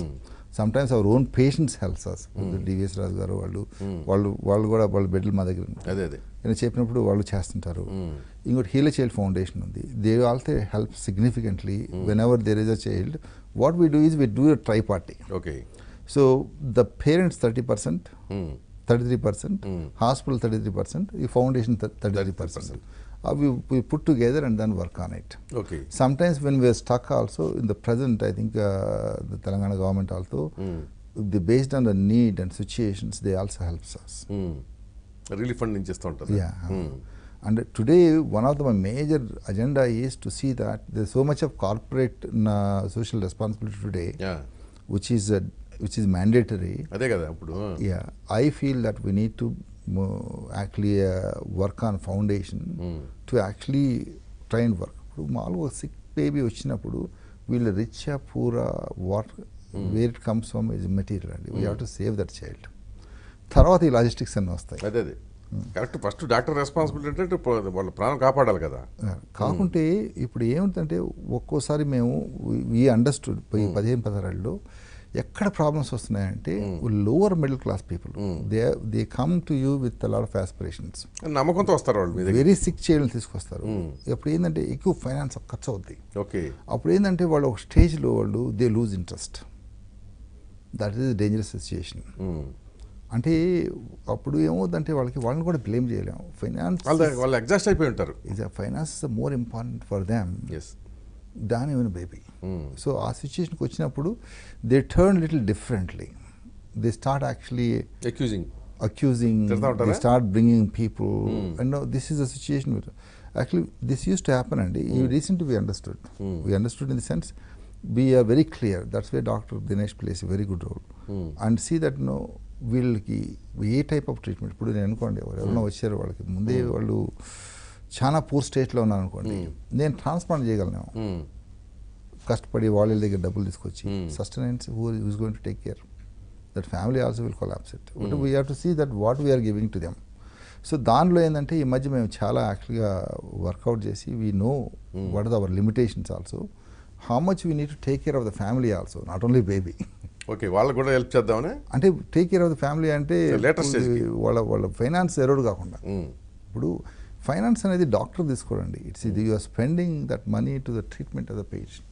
Sometimes our own patients helps us. DVS Raj garu వాళ్ళు కూడా వాళ్ళ బెడ్ల మా దగ్గర నేను చెప్పినప్పుడు వాళ్ళు చేస్తుంటారు. ఇంకోటి హీల చైల్డ్ ఫౌండేషన్ ఉంది. They also help significantly whenever there is a child. What we do is we do a tri party. So the parents 30%, 33%, hospital 33%, the foundation 33%. We put together and then work on it. Sometimes when we are stuck also, in the present, I think the Telangana government also, based on the need and situations, they also helps us. Really funding just on that. And today, one of my major agenda is to see that there's so much of corporate social responsibility today, which is mandatory. I feel that we need to actually work on foundation to actually try and work. Maluga sick baby vachinappudu we'll rich poor what where it comes from is material, and we have to save that child. తర్వాత ఈ logistics అన్నీ వస్తాయి. అదే correct. First doctor responsibility అంటే వాళ్ళ ప్రాణం కాపాడాలి కదా. కాకుంటే ఇప్పుడు ఏమిటంటే ఒక్కోసారి మేము ఈ అండర్స్టూడ్ 15-16 ఎక్కడ ప్రాబ్లమ్స్ వస్తున్నాయంటే lower middle class people they come to you with lot of aspirations, నమ్మకంతో వస్తారు. వాళ్ళు వెరీ సిక్ చైల్డ్ తీసుకొస్తారు. ఇప్పుడు ఏంటంటే ఎక్కువ ఫైనాన్స్ ఖర్చు అవుద్ది. అప్పుడు ఏంటంటే వాళ్ళు ఒక స్టేజ్లో వాళ్ళు they lose interest. That is dangerous situation. అంటే అప్పుడు ఏమవుతుందంటే వాళ్ళని కూడా బ్లేమ్ చేయలేము. ఫైనాన్స్ వాళ్ళు ఎగ్జాస్ట్ అయిపోయి ఉంటారు. Finance is more important for them than even baby. So ఆ సిచ్యుయేషన్కి వచ్చినప్పుడు they turn little differently. They start actually accusing, they start bringing people, and now this is a situation where actually this used to happen, and recently we understood. We understood in the sense we are very clear. That's where Dr. Dinesh plays a very good role, and see that వీళ్ళకి ఏ type of treatment. ఇప్పుడు నేను అనుకోండి ఎవరైనా వచ్చారు, వాళ్ళకి ముందే వాళ్ళు చాలా పూర్ స్టేట్లో ఉన్నారు అనుకోండి, నేను ట్రాన్స్ప్లాంట్ చేయగలను. కష్టపడి వాళ్ళ దగ్గర డబ్బులు తీసుకొచ్చి sustenance who is going to take care, that family also will collapse it. But we have to see that what we're giving to them. So దానిలో ఏంటంటే ఈ మధ్య మేము చాలా యాక్చువల్గా వర్కౌట్ చేసి we know what are our limitations also, how much we need to take care of the family also, not only baby. వాళ్ళకు కూడా హెల్ప్ చేద్దామని, అంటే take care of the family అంటే వాళ్ళ ఫైనాన్స్ ఎరోడ్ కాకుండా. ఇప్పుడు ఫైనాన్స్ అనేది డాక్టర్ తీసుకోరండి. It's you are spending that money to the treatment of the patient.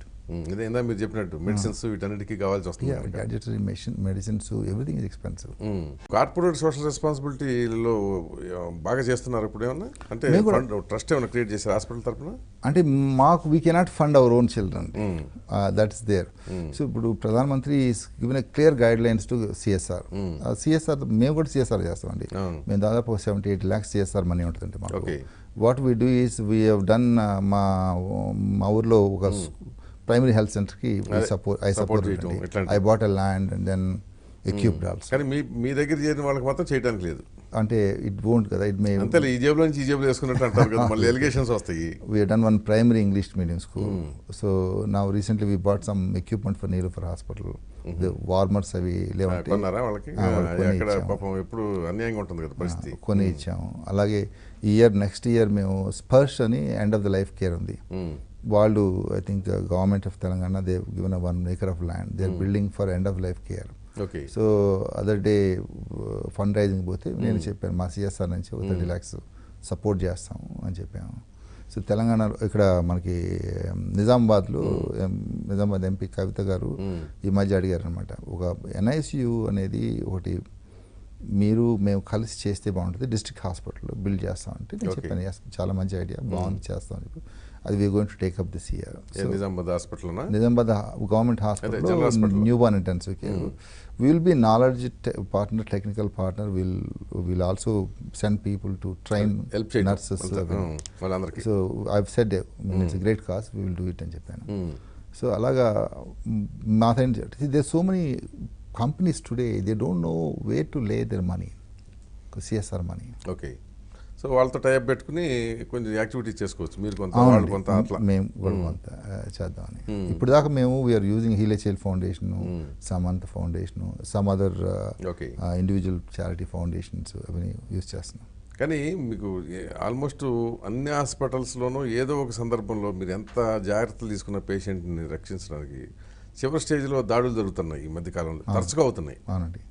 ఇదే మీరు చెప్పినట్టు మెడిసిన్స్ వీటన్నిటికీ కావాల్సి వస్తుంది. Gadgetry medicines everything is expensive. Corporate social రెస్పాన్సిబిలిటీలో బాగా చేస్తున్నారు ఇప్పుడు ఏమన్నా? అంటే ట్రస్ట్ ఏమైనా క్రియేట్ చేశారు హాస్పిటల్ తరఫున? అంటే మాకు we cannot fund our own children, that's there. So ఇప్పుడు ప్రధానమంత్రి given clear guidelines to CSR. CSR మేము కూడా సిఎస్ఆర్ చేస్తామండి. మేము దాదాపు 78 lakhs సిఎస్ఆర్ మనీ ఉంటుందండి మాకు. What we do is we have done, మా ఊర్లో ఒక ప్రైమరీ హెల్త్ సెంటర్కి I support. I bought a land and then equipped also. కానీ మీ దగ్గర చేరిన వాళ్ళకి మాత్రం చేయడానికి లేదు. అంటే ఇట్ వోంట్ కదా, ఇట్ మే అంతే ఈ జేబులో నుంచి ఈ జేబులో వేసుకున్నట్టు అంటారు కదా, మళ్ళీ ఎలిగేషన్స్ వస్తాయి. We done one primary English medium school. So now recently we bought some equipment for Niloufer hospital. Warmers అవి లేవంటే కొన్నారా వాళ్ళకి? అక్కడ పాపం ఎప్పుడు అన్యాయంగా ఉంటుంది కదా పరిస్థితి. కొని ఇచ్చాము. అలాగే నెక్స్ట్ ఇయర్ మేము స్పర్ష్ అని end of the life care ఉంది. వాళ్ళు I think government of Telangana they given 1 acre of land, they are building for end of life care. So other day fundraising పోతే నేను చెప్పాను మా సిఎస్ఆర్ నుంచి 30 lakhs సపోర్ట్ చేస్తాము అని చెప్పాము. సో తెలంగాణలో ఇక్కడ మనకి నిజామాబాద్లో నిజామాబాద్ ఎంపీ కవిత గారు ఈ మధ్య అడిగారు అనమాట, ఒక NICU అనేది ఒకటి మేము కలిసి చేస్తే బాగుంటుంది, డిస్ట్రిక్ట్ హాస్పిటల్ బిల్డ్ చేస్తామంటే నేను చెప్పాను చాలా మంచి ఐడియా, బాగుంది, చేస్తామని చెప్పి. అది we going to take up this year. Nizamabad hospital, Nizamabad government hospital, new born intensive care. We will be knowledge partner, technical partner. We'll also send people to train nurses. So I've said it's a great cause. We will do it అని చెప్పాను. So అలాగా మా there's so many companies today, they don't know where to lay their money, CSR money. Okay. So వాళ్ళతో type పెట్టుకుని కొంచెం activity చేసుకోవచ్చు, మీరు కొంత వాళ్ళు కొంత అట్లా మేము కూడా కొంత చేద్దామని. ఇప్పుడు దాకా మేము వీఆర్ యూజింగ్ హీలేచేల్ ఫౌండేషన్, సమంత్ foundation, some other individual charity foundations అవన్నీ యూజ్ చేస్తున్నాం. కానీ మీకు ఆల్మోస్ట్ అన్ని హాస్పిటల్స్లోనూ ఏదో ఒక సందర్భంలో మీరు ఎంత జాగ్రత్తలు తీసుకున్న పేషెంట్ని రక్షించడానికి చివరి స్టేజ్లో దాడులు జరుగుతున్నాయి ఈ మధ్యకాలంలో, తరచుగా అవుతున్నాయి. అవునండి.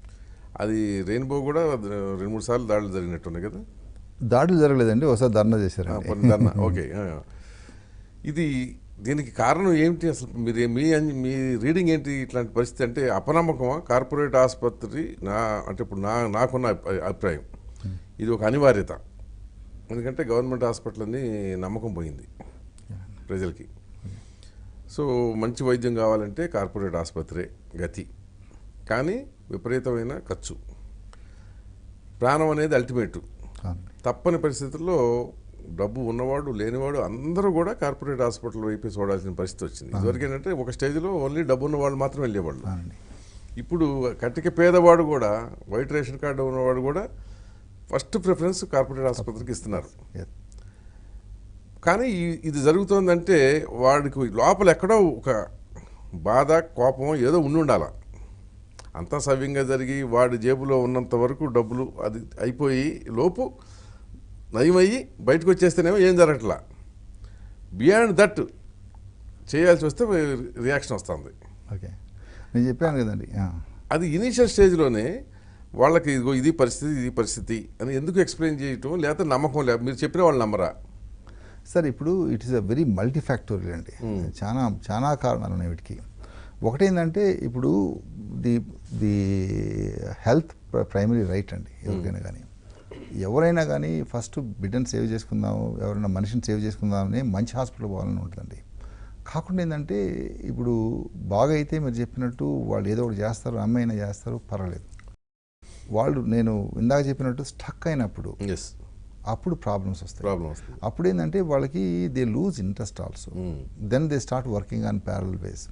అది రెయిన్బో కూడా 2-3 సార్లు దాడులు జరిగినట్టున్నాయి కదా? దాడులు జరగలేదండి, ఒకసారి ధర్నా చేశారు. ధర్నా, ఓకే. ఇది దీనికి కారణం ఏమిటి అసలు? మీరు మీ రీడింగ్ ఏంటి ఇట్లాంటి పరిస్థితి? అంటే అపనమ్మకమా? కార్పొరేట్ ఆసుపత్రి అంటే ఇప్పుడు నాకున్న అభిప్రాయం ఇది ఒక అనివార్యత. ఎందుకంటే గవర్నమెంట్ హాస్పిటల్ అని నమ్మకం పోయింది ప్రజలకి. సో మంచి వైద్యం కావాలంటే కార్పొరేట్ ఆసుపత్రే గతి. కానీ విపరీతమైన ఖర్చు, ప్రాణం అనేది అల్టిమేటు. తప్పని పరిస్థితుల్లో డబ్బు ఉన్నవాడు లేనివాడు అందరూ కూడా కార్పొరేట్ హాస్పిటల్ వైపు చూడాల్సిన పరిస్థితి వచ్చింది. ఇదివరకు ఏంటంటే ఒక స్టేజ్లో ఓన్లీ డబ్బు ఉన్నవాళ్ళు మాత్రం వెళ్ళేవాళ్ళు. ఇప్పుడు కట్టిక పేదవాడు కూడా, వైట్ రేషన్ కార్డు ఉన్నవాడు కూడా ఫస్ట్ ప్రిఫరెన్స్ కార్పొరేట్ ఆసుపత్రికి ఇస్తున్నారు. కానీ ఇది జరుగుతుందంటే వాడికి లోపల ఎక్కడో ఒక బాధ, కోపం ఏదో ఉండాలి. అంతా సవ్యంగా జరిగి వాడి జేబులో ఉన్నంత వరకు డబ్బులు అది అయిపోయి లోపు నయమయ్యి బయటకు వచ్చేస్తేనేమో ఏం జరగట్లా. బియాండ్ దట్ చేయాల్సి వస్తే రియాక్షన్ వస్తుంది. ఓకే, నేను చెప్పాను కదండి. అది ఇనీషియల్ స్టేజ్లోనే వాళ్ళకి ఇదిగో ఇది పరిస్థితి అని ఎందుకు ఎక్స్ప్లెయిన్ చేయటం, లేకపోతే నమ్మకం లేదు, మీరు చెప్పిన వాళ్ళు నమ్మరా? సార్ ఇప్పుడు it is a very multifactorial అండి. చాలా కారణాలు ఉన్నాయి వీటికి. ఒకటేంటంటే ఇప్పుడు ది హెల్త్ ప్రైమరీ రైట్ అండి. ఎవరైనా కానీ ఫస్ట్ బిడ్డను సేవ్ చేసుకుందాము, ఎవరైనా మనిషిని సేవ్ చేసుకుందామని మంచి హాస్పిటల్ పోవాలని ఉంటుందండి. కాకుండా ఏంటంటే ఇప్పుడు బాగా అయితే మీరు చెప్పినట్టు వాళ్ళు ఏదో ఒకటి చేస్తారు, అమ్మాయినా చేస్తారు, పర్వాలేదు. వాళ్ళు నేను ఇందాక చెప్పినట్టు స్టక్ అయినప్పుడు అప్పుడు ప్రాబ్లమ్స్ వస్తాయి. అప్పుడు ఏంటంటే వాళ్ళకి they lose interest also. Then they start working on parallel ways.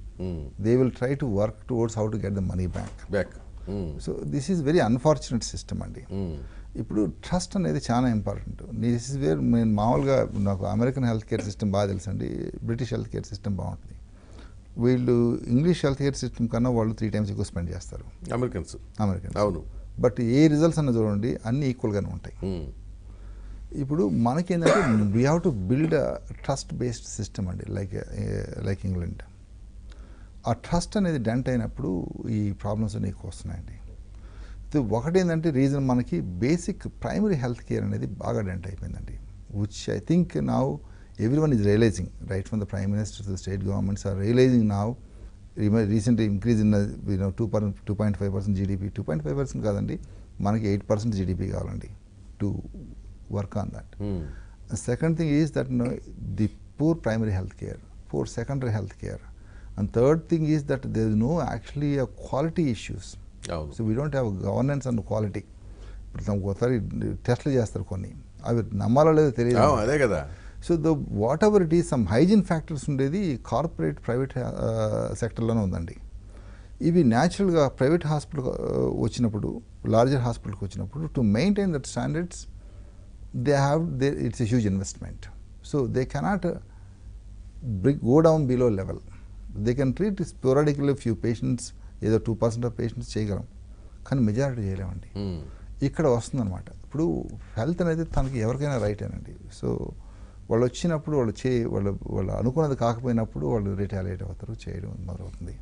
They will try to work towards how to get the money back. So this is very unfortunate system అండి. ఇప్పుడు trust అనేది చాలా important. This is wear నేను మామూలుగా నాకు American health care system బాగా తెలుసు అండి, బ్రిటిష్ హెల్త్ కేర్ సిస్టమ్ బాగుంటుంది. వీళ్ళు ఇంగ్లీష్ హెల్త్ కేర్ సిస్టమ్ కన్నా వాళ్ళు 3 times ఎక్కువ స్పెండ్ చేస్తారు అమెరికన్స్. అవును, బట్ ఏ రిజల్ట్స్ అన్న చూడండి అన్నీ ఈక్వల్గానే ఉంటాయి. ఇప్పుడు మనకేంటంటే we have to build a trust based system అండి, లైక్ ఇంగ్లాండ్. ఆ ట్రస్ట్ అనేది డెంట్ అయినప్పుడు ఈ ప్రాబ్లమ్స్ అన్నీ ఎక్కువ వస్తున్నాయండి. ఒకటేంటంటే రీజన్ మనకి బేసిక్ ప్రైమరీ హెల్త్ కేర్ అనేది బాగా డెంట్ అయిపోయిందండి, which I think now everyone is realizing, right from the Prime Minister to the state governments are realizing now. Recent increase in 2.5% GDP, 2.5% కాదండి, మనకి 8% GDP కావాలండి to work on that. The second thing is that the poor primary health care, poor secondary health care, and third thing is that there is no actually a quality issues. So we don't have governance and quality. ఇప్పుడు ఒకసారి టెస్ట్లు చేస్తారు కొన్ని, అవి నమ్మాలో లేదో తెలియదు. అదే కదా. So whatever it is some hygiene factors ఉండేది కార్పొరేట్ ప్రైవేట్ సెక్టర్లోనే ఉందండి. ఇవి న్యాచురల్గా ప్రైవేట్ హాస్పిటల్ వచ్చినప్పుడు, లార్జర్ హాస్పిటల్కి వచ్చినప్పుడు to maintain that standards it's a huge investment. So they cannot go down below level. They can treat sporadically few patients, ఏదో 2% of patients చేయగలం, కానీ మెజారిటీ చేయలేమండి. ఇక్కడ వస్తుందన్నమాట. ఇప్పుడు హెల్త్ అనేది తనకి ఎవరికైనా రైటేనండి. సో వాళ్ళు వచ్చినప్పుడు వాళ్ళు అనుకున్నది కాకపోయినప్పుడు వాళ్ళు రిటాలియేట్ అవుతారు, చేయడం మొదలవుతుంది.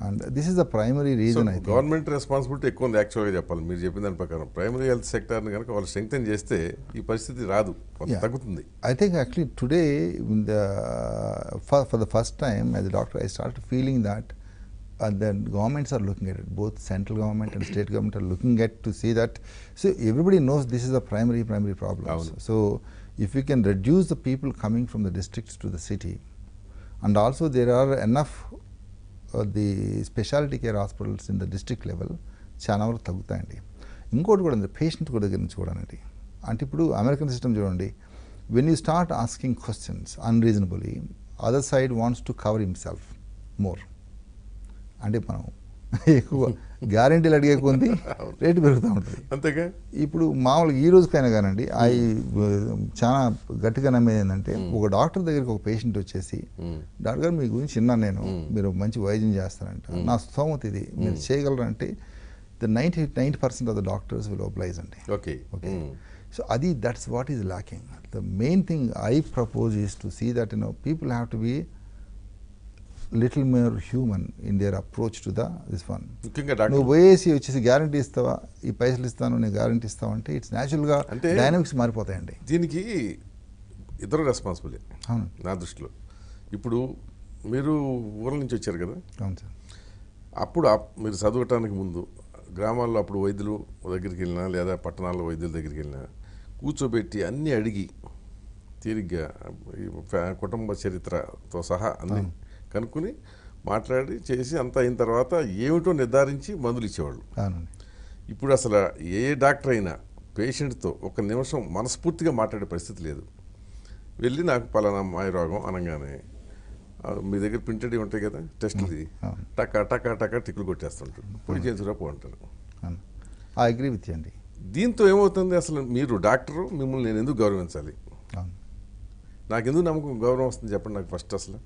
And this is the primary reason. అయితే గవర్నమెంట్ రెస్పాన్సిబిలిటీ ఎక్కువ ఉంది యాక్చువల్గా చెప్పాలి. మీరు చెప్పిన దాని ప్రకారం ప్రైమరీ హెల్త్ సెక్టర్ని కనుక వాళ్ళు స్ట్రెంగ్తెన్ చేస్తే ఈ పరిస్థితి రాదు, తగ్గుతుంది. I think actually today, for the first time as a doctor, I started feeling that the governments are looking at it. Both central government and state government are looking at to see that. So everybody knows this is a primary problem. So if we can reduce the people coming from the districts to the city, and also there are enough the specialty care hospitals in the district level, చాలా వరకు తగ్గుతాయండి. ఇంకోటి కూడా ఉంది, patient కూడా దగ్గర నుంచి కూడా అండి. అంటే ఇప్పుడు అమెరికన్ సిస్టమ్ చూడండి, when you start asking questions unreasonably, other side wants to cover himself more. అంటే మనం ఎక్కువ గ్యారెంటీలు అడిగే కొంది రేటు పెరుగుతూ ఉంటుంది. అంతేగా ఇప్పుడు మామూలుగా ఈ రోజుకైనా కానండి, చాలా గట్టిగా నమ్మేది ఏంటంటే, ఒక డాక్టర్ దగ్గరికి ఒక పేషెంట్ వచ్చేసి, డాక్టర్ గారు మీ గురించి విన్నాను నేను, మీరు మంచి వైద్యం చేస్తారంట, నా స్తోమత ఇది, మీరు చేయగలరంటే the 90% of the doctors will oblige అండి. Okay. So that's what is lacking. The main thing I propose is to see that people have to be little more human in their approach to this one. నువ్వు పోయేసి వచ్చేసి guarantee ఇస్తావా, ఈ పైసలు ఇస్తాను నేను guarantee ఇస్తావు అంటే ఇట్స్ న్యాచురల్గా డైనమిక్స్ మారిపోతాయండి. దీనికి ఇద్దరు రెస్పాన్సిబుల్ నా దృష్టిలో. ఇప్పుడు మీరు ఊళ్ళ నుంచి వచ్చారు కదా, అవును సార్. అప్పుడు మీరు చదవటానికి ముందు గ్రామాల్లో అప్పుడు వైద్యులు దగ్గరికి వెళ్ళినా లేదా పట్టణాల్లో వైద్యుల దగ్గరికి వెళ్ళినా కూర్చోబెట్టి అన్నీ అడిగి తీరిగ్గా కుటుంబ చరిత్రతో సహా అన్నీ కనుక్కుని మాట్లాడి చేసి అంతా అయిన తర్వాత ఏమిటో నిర్ధారించి మందులు ఇచ్చేవాళ్ళు. ఇప్పుడు అసలు ఏ డాక్టర్ అయినా పేషెంట్తో ఒక నిమిషం మనస్ఫూర్తిగా మాట్లాడే పరిస్థితి లేదు. వెళ్ళి నాకు పలానా మాయ రోగం అనగానే మీ దగ్గర ప్రింటెడ్ ఉంటాయి కదా టెస్టులు, టకా టకా టకా టిక్కులు కొట్టేస్తుంటారు, పొడి చేయించురాపో అంటారు. ఐ అగ్రీ విత్ యూ అండి. దీంతో ఏమవుతుంది, అసలు మీరు డాక్టరు, మిమ్మల్ని నేను ఎందుకు గౌరవించాలి, నాకెందుకు నమ్మకం గౌరవం వస్తుంది చెప్పండి నాకు ఫస్ట్. అసలు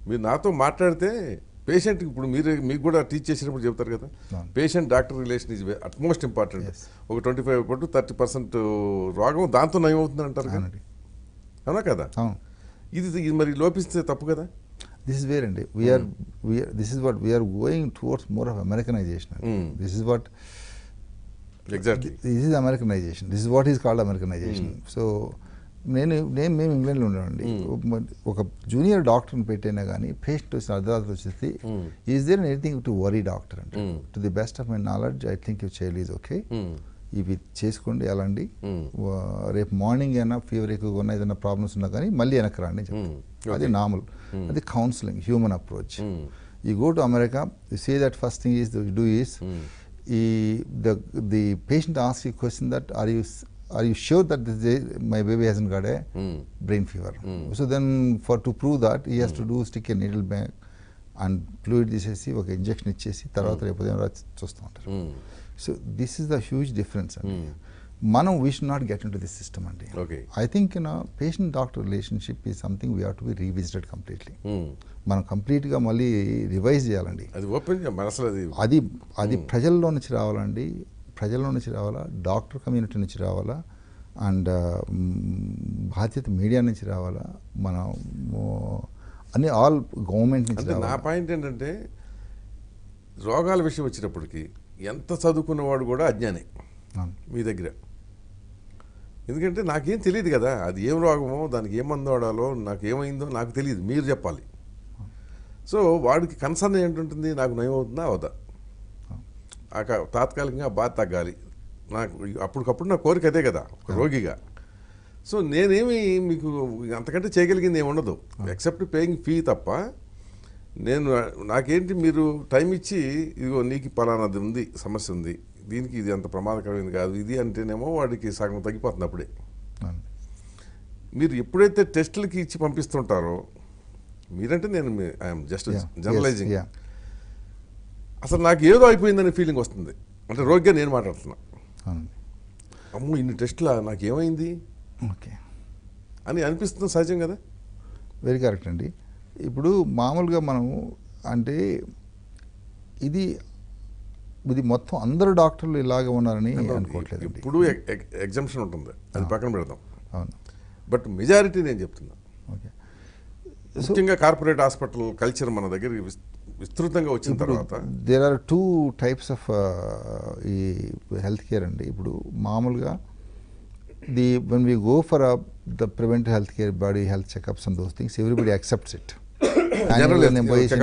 మీరు నాతో మాట్లాడితే పేషెంట్, ఇప్పుడు మీకు కూడా టీచ్ చేసినప్పుడు చెప్తారు కదా, patient doctor relation is utmost important. ఒక 25% రోగం దాంతో నయం అవుతుంది అంటారు కదా, అవునా కదా? ఇది మరి లోపిస్తే తప్పు కదా. దిస్ ఇస్ వేర్ అండి, this is what we're going towards more of Americanisation. This is what exactly, this is Americanisation, this is what is called Americanisation. So మేము ఇంగ్లాండ్లో ఉన్నామండి, ఒక జూనియర్ డాక్టర్ని పెట్టైనా కానీ పేషెంట్ వచ్చిన అర్ధరాత్రి వచ్చేసి, is there anything to worry doctor అంటే, to the best of my knowledge I think your child is okay, ఇవి చేసుకోండి వెళ్ళండి, రేపు మార్నింగ్ అయినా ఫీవర్ ఎక్కువగా ఉన్నా ఏదైనా ప్రాబ్లమ్స్ ఉన్నా కానీ మళ్ళీ వెనక్కి రండి చెప్పి, అది నార్మల్, అది counselling, human approach. You go to America, you say that first thing is do is the patient asks you a question that are you sure that my baby hasn't got a brain fever? So then to prove that he has to stick a needle back and fluid తీసేసి ఒక injection ఇచ్చేసి తర్వాత రేపు చూస్తూ ఉంటారు. So this is the huge difference అండి. మనం we should not get into this system అండి. I think patient doctor relationship is something we have to be revisited completely. మనం కంప్లీట్గా మళ్ళీ రివైజ్ చేయాలండి. అది ప్రజల్లో నుంచి రావాలండి, ప్రజల్లో నుంచి రావాలా, డాక్టర్ కమ్యూనిటీ నుంచి రావాలా, అండ్ బాధ్యత మీడియా నుంచి రావాలా, మన అన్ని ఆల్ గవర్నమెంట్ నుంచి రావాలి. నా పాయింట్ ఏంటంటే, రోగాల విషయం వచ్చినప్పటికీ ఎంత చదువుకున్నవాడు కూడా అజ్ఞానే మీ దగ్గర. ఎందుకంటే నాకేం తెలియదు కదా, అది ఏం రోగమో, దానికి ఏం మందు వాడాలో, నాకు ఏమైందో నాకు తెలియదు, మీరు చెప్పాలి. సో వాడికి కన్సర్న్ ఏంటుంటుంది, నాకు నయం అవుతుందా అవదా, తాత్కాలికంగా బాధ తగ్గాలి, నాకు అప్పటికప్పుడు నా కోరిక అదే కదా ఒక రోగిగా. సో నేనేమి మీకు అంతకంటే చేయగలిగింది ఏమి ఉండదు ఎక్సెప్ట్ పేయింగ్ ఫీ తప్ప. నాకేంటి, మీరు టైం ఇచ్చి ఇదిగో నీకు పలానాది ఉంది, సమస్య ఉంది, దీనికి ఇది అంత ప్రమాదకరమైనది కాదు ఇది అంటేనేమో వాడికి సగం తగ్గిపోతుంది అప్పుడే. మీరు ఎప్పుడైతే టెస్టులకి ఇచ్చి పంపిస్తుంటారో, మీరంటే నేను ఐఎమ్ జస్ట్ జనరలైజింగ్, అసలు నాకు ఏదో అయిపోయిందనే ఫీలింగ్ వస్తుంది. అంటే రోగిగా నేను మాట్లాడుతున్నా, అమ్మో ఇన్ని టెస్టులా నాకేమైంది అని అనిపిస్తుంది, సహజం కదా. వెరీ కరెక్ట్ అండి. ఇప్పుడు మామూలుగా మనము అంటే ఇది మొత్తం అందరు డాక్టర్లు ఇలాగే ఉన్నారని అనుకోవట్లేదు. ఇప్పుడు ఎగ్జామ్షన్ ఉంటుంది, అది పక్కన పెడదాం. అవును, బట్ మెజారిటీ నేను చెప్తున్నా. ముఖ్యంగా కార్పొరేట్ హాస్పిటల్ కల్చర్ మన దగ్గర విస్తృతంగా వచ్చిన తర్వాత దేర్ ఆర్ 2 టైప్స్ ఆఫ్ ఈ హెల్త్ కేర్ అండి. ఇప్పుడు మామూలుగా when we go for the preventive health care, body health checkups and those things, everybody accepts it.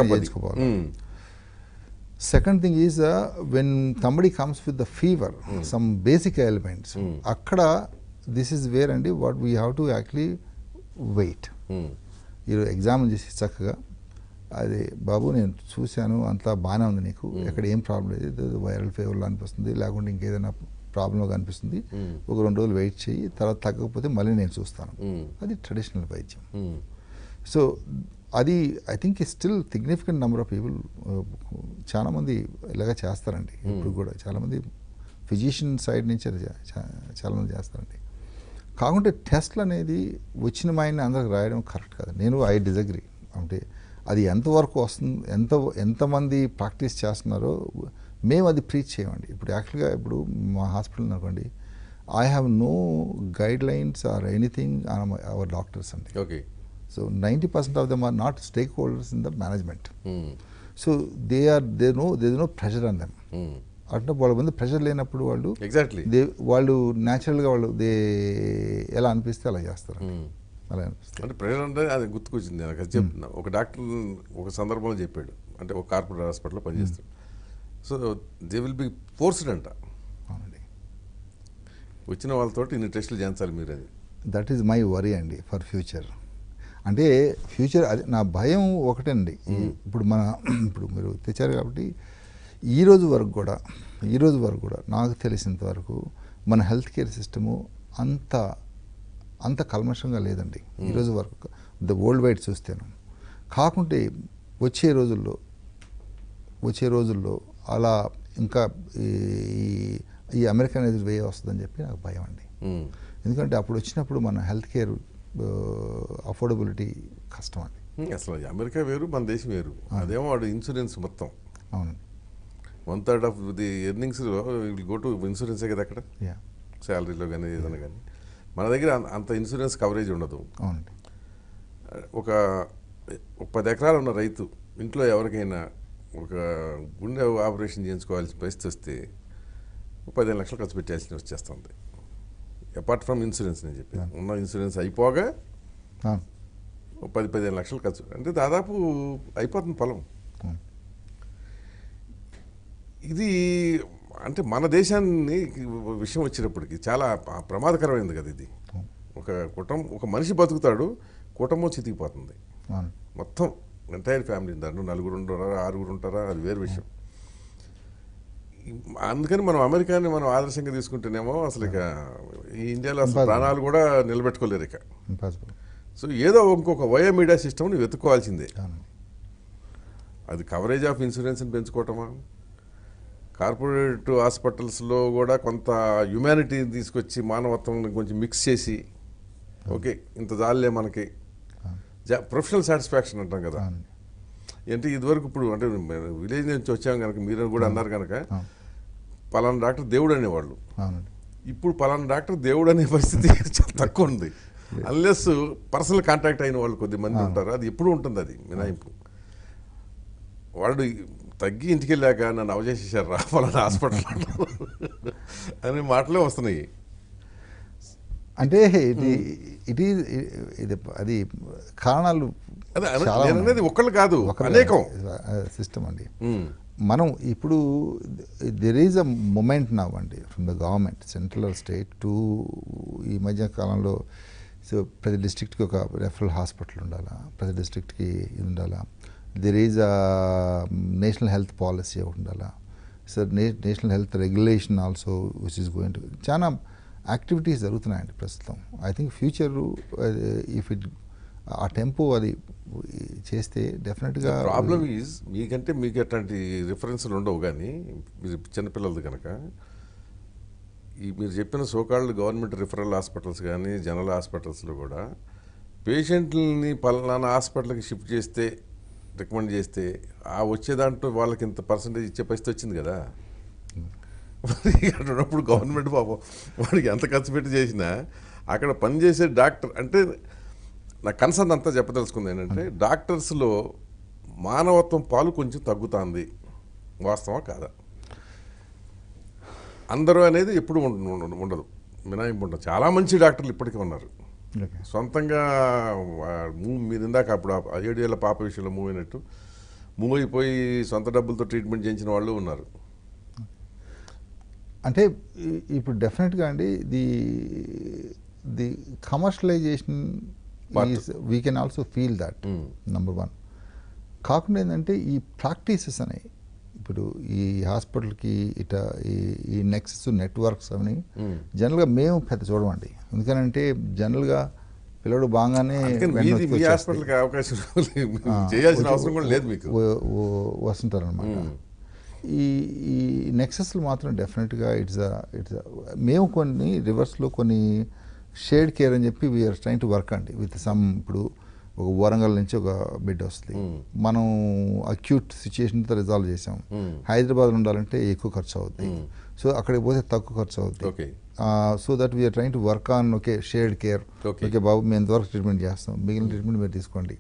చేయించుకోవాలి. Second thing is when somebody comes with the fever, some basic ailments, అక్కడ this is where అండి what we have to actually wait. మీరు exam చేసి చక్కగా అది బాబు నేను చూశాను అంతా బాగానే ఉంది, నీకు ఎక్కడ ఏం ప్రాబ్లం లేదు, వైరల్ ఫీవర్లో అనిపిస్తుంది, లేకుంటే ఇంకేదైనా ప్రాబ్లంగా అనిపిస్తుంది, ఒక 2 రోజులు వెయిట్ చేయి, తర్వాత తగ్గకపోతే మళ్ళీ నేను చూస్తాను. అది ట్రెడిషనల్ వైద్యం. సో అది I think still significant number of people, చాలామంది ఇలాగ చేస్తారండి. ఇప్పుడు కూడా చాలామంది ఫిజిషియన్ సైడ్ నుంచి అది చాలామంది చేస్తారండి. కాకుంటే టెస్ట్లు అనేది వచ్చిన మైండ్ అందరికి రాయడం కరెక్ట్ కాదు. నేను ఐ డిజగ్రీ. అంటే అది ఎంతవరకు వస్తుంది, ఎంతమంది ప్రాక్టీస్ చేస్తున్నారో మేము అది ప్రీచ్ చేయమండి. ఇప్పుడు యాక్చువల్గా ఇప్పుడు మా హాస్పిటల్ అనుకోండి, I have no guidelines or anything on our doctors అండి. Okay. So 90% of them are not stakeholders in the management. So they no pressure on them. అంటే వాళ్ళ ముందు ప్రెషర్ లేనప్పుడు వాళ్ళు ఎగ్జాక్ట్లీ వాళ్ళు న్యాచురల్గా వాళ్ళు ఎలా అనిపిస్తే అలా చేస్తారు. అలా అనిపిస్తుంది. అంటే ప్రెషర్ అంటే అది గుర్తుకొచ్చింది నాకు. అది చెప్తున్నా, ఒక డాక్టర్ ఒక సందర్భంలో చెప్పాడు, అంటే ఒక కార్పొరేట్ హాస్పిటల్లో పనిచేస్తాడు. So they will B forced అంట, వచ్చిన వాళ్ళతో ఇన్ని టెస్టులు చేయించాలి మీరు. అది దట్ ఈజ్ మై వరీ అండి ఫర్ ఫ్యూచర్. అంటే ఫ్యూచర్ అది నా భయం ఒకటండి. ఇప్పుడు ఇప్పుడు మీరు తెచ్చారు కాబట్టి ఈ రోజు వరకు కూడా నాకు తెలిసినంత వరకు మన హెల్త్ కేర్ సిస్టము అంత కల్మషంగా లేదండి ఈరోజు వరకు, ద వరల్డ్ వైడ్ చూస్తేను. కాకుంటే వచ్చే రోజుల్లో అలా ఇంకా ఈ అమెరికన్ వే వస్తుందని చెప్పి నాకు భయం అండి. ఎందుకంటే అప్పుడు వచ్చినప్పుడు మన హెల్త్ కేర్ అఫోర్డబిలిటీ కష్టం అండి. అసలు అమెరికా వేరు, మన దేశం వేరు. అదేమో వాడు ఇన్సూరెన్స్ మొత్తం. అవునండి. 1/3 of the earnings will go to ఇన్సూరెన్సే కదా అక్కడ, శాలరీలో కానీ ఏదైనా కానీ. మన దగ్గర అంత ఇన్సూరెన్స్ కవరేజ్ ఉండదు. అవునండి. ఒక 10 ఎకరాలు ఉన్న రైతు ఇంట్లో ఎవరికైనా ఒక గుండె ఆపరేషన్ చేయించుకోవాల్సిన పరిస్థితి వస్తే 15 లక్షలు ఖర్చు పెట్టాల్సి వచ్చేస్తుంది. అపార్ట్ ఫ్రమ్ ఇన్సూరెన్స్ నేను చెప్పాను, ఉన్న ఇన్సూరెన్స్ అయిపోగా 10-15 లక్షలు ఖర్చు, అంటే దాదాపు అయిపోతుంది పొలం. ఇది అంటే మన దేశాన్ని విషయం వచ్చినప్పటికీ చాలా ప్రమాదకరమైంది కదా ఇది. ఒక మనిషి బతుకుతాడు, కుటుంబం చితికిపోతుంది మొత్తం, ఎంటైర్ ఫ్యామిలీ. దాంట్లో 4 ఉంటారా 6 ఉంటారా అది వేరు విషయం. అందుకని మనం అమెరికాని మనం ఆదర్శంగా తీసుకుంటేనేమో అసలు ఇక ఈ ఇండియాలో అసలు ప్రాణాలు కూడా నిలబెట్టుకోలేరు ఇక. సో ఏదో ఇంకొక వయో మీడియా సిస్టమ్ని వెతుక్కోవాల్సిందే. అది కవరేజ్ ఆఫ్ ఇన్సూరెన్స్ని పెంచుకోవటమా, కార్పొరేట్ హాస్పిటల్స్లో కూడా కొంత హ్యుమానిటీ తీసుకొచ్చి మానవత్వం కొంచెం మిక్స్ చేసి, ఓకే ఇంత జాలే మనకి ప్రొఫెషనల్ సాటిస్ఫాక్షన్ అంటాం కదా. అంటే ఇదివరకు ఇప్పుడు అంటే విలేజ్ నుంచి వచ్చాం కనుక మీరు కూడా అన్నారు కనుక పలానా డాక్టర్ దేవుడు అనేవాళ్ళు. ఇప్పుడు పలానా డాక్టర్ దేవుడు అనే పరిస్థితి చాలా తక్కువ ఉంది. అన్లెస్ పర్సనల్ కాంటాక్ట్ అయిన వాళ్ళు కొద్ది మంది ఉంటారు, అది ఎప్పుడు ఉంటుంది అది మినాయింపు. వాడు తగ్గి ఇంటికి వెళ్ళాక నన్ను అవజేసేసారు రా పలానా హాస్పిటల్ అనే మాటలే వస్తున్నాయి. అంటే ఇది అది కారణాలు అనేది ఒక్కళ్ళు కాదు, అనేకం సిస్టమ్ అండి. మనం ఇప్పుడు there is a movement now అండి from the government, central or state to ఈ మధ్య కాలంలో. సో ప్రతి డిస్ట్రిక్ట్కి ఒక రెఫరల్ హాస్పిటల్ ఉండాలా, ప్రతి డిస్ట్రిక్ట్కి ఇది ఉండాలా. There is a national health policy ఒకటి ఉండాలా. So national health regulation also which is going to, చాలా యాక్టివిటీస్ జరుగుతున్నాయండి ప్రస్తుతం. I think future if it ఆ టెంపో అది చేస్తే డెఫినెట్గా. ప్రాబ్లమ్ ఈజ్ మీకంటే మీకు అట్లాంటి రిఫరెన్స్లు ఉండవు, కానీ మీరు చిన్నపిల్లలది కనుక ఈ మీరు చెప్పిన సోకాల్డ్ గవర్నమెంట్ రిఫరల్ హాస్పిటల్స్ కానీ జనరల్ హాస్పిటల్స్లో కూడా పేషెంట్లని పలానా హాస్పిటల్కి షిఫ్ట్ చేస్తే రికమెండ్ చేస్తే ఆ వచ్చే దాంట్లో వాళ్ళకి ఇంత పర్సంటేజ్ ఇచ్చే పరిస్థితి వచ్చింది కదా. అక్కడ ఉన్నప్పుడు గవర్నమెంట్ పాపం వాడికి ఎంత ఖర్చు పెట్టి చేసినా అక్కడ పనిచేసే డాక్టర్ అంటే నా కన్సర్న్ అంతా చెప్పదలుచుకుంది ఏంటంటే డాక్టర్స్లో మానవత్వం పాలు కొంచెం తగ్గుతుంది, వాస్తవా కాదా? అందరూ అనేది ఎప్పుడు ఉండదు, మినహాయింపు ఉంటుంది. చాలా మంచి డాక్టర్లు ఇప్పటికీ ఉన్నారు. సొంతంగా మీరు ఇందాక అప్పుడు 7 ఏళ్ళ పాప విషయంలో మూవ్ అయినట్టు మూవ్ అయిపోయి సొంత డబ్బులతో ట్రీట్మెంట్ చేయించిన వాళ్ళు ఉన్నారు. అంటే ఇప్పుడు డెఫినెట్గా అండి the commercialisation we can also feel that number 1. కాకుండా ఏంటంటే ఈ ప్రాక్టీసెస్ అనేవి ఇప్పుడు ఈ హాస్పిటల్కి ఈ నెక్సెస్ నెట్వర్క్స్ అని జనరల్గా మేము పెద్ద చూడమండి. ఎందుకనంటే జనరల్గా పిల్లడు బాగానే వస్తుంటారు అనమాట. ఈ నెక్సెస్లు మాత్రం డెఫినెట్గా ఇట్స్ మేము కొన్ని రివర్స్లో కొన్ని షేడ్ కేర్ అని చెప్పి వీఆర్ ట్రైన్ టు వర్క్ అండి విత్ సమ్. ఇప్పుడు ఒక వరంగల్ నుంచి ఒక బిడ్డ వస్తుంది, మనం అక్యూట్ సిచ్యుయేషన్తో రిజాల్వ్ చేసాం. హైదరాబాద్ ఉండాలంటే ఎక్కువ ఖర్చు అవుద్ది, సో అక్కడికి పోతే తక్కువ ఖర్చు అవుద్ది. So that we're train to work on okay shared care. Okay బాబు మేము ఎంతవరకు ట్రీట్మెంట్ చేస్తాం, మిగిలిన ట్రీట్మెంట్ మీరు తీసుకోండి,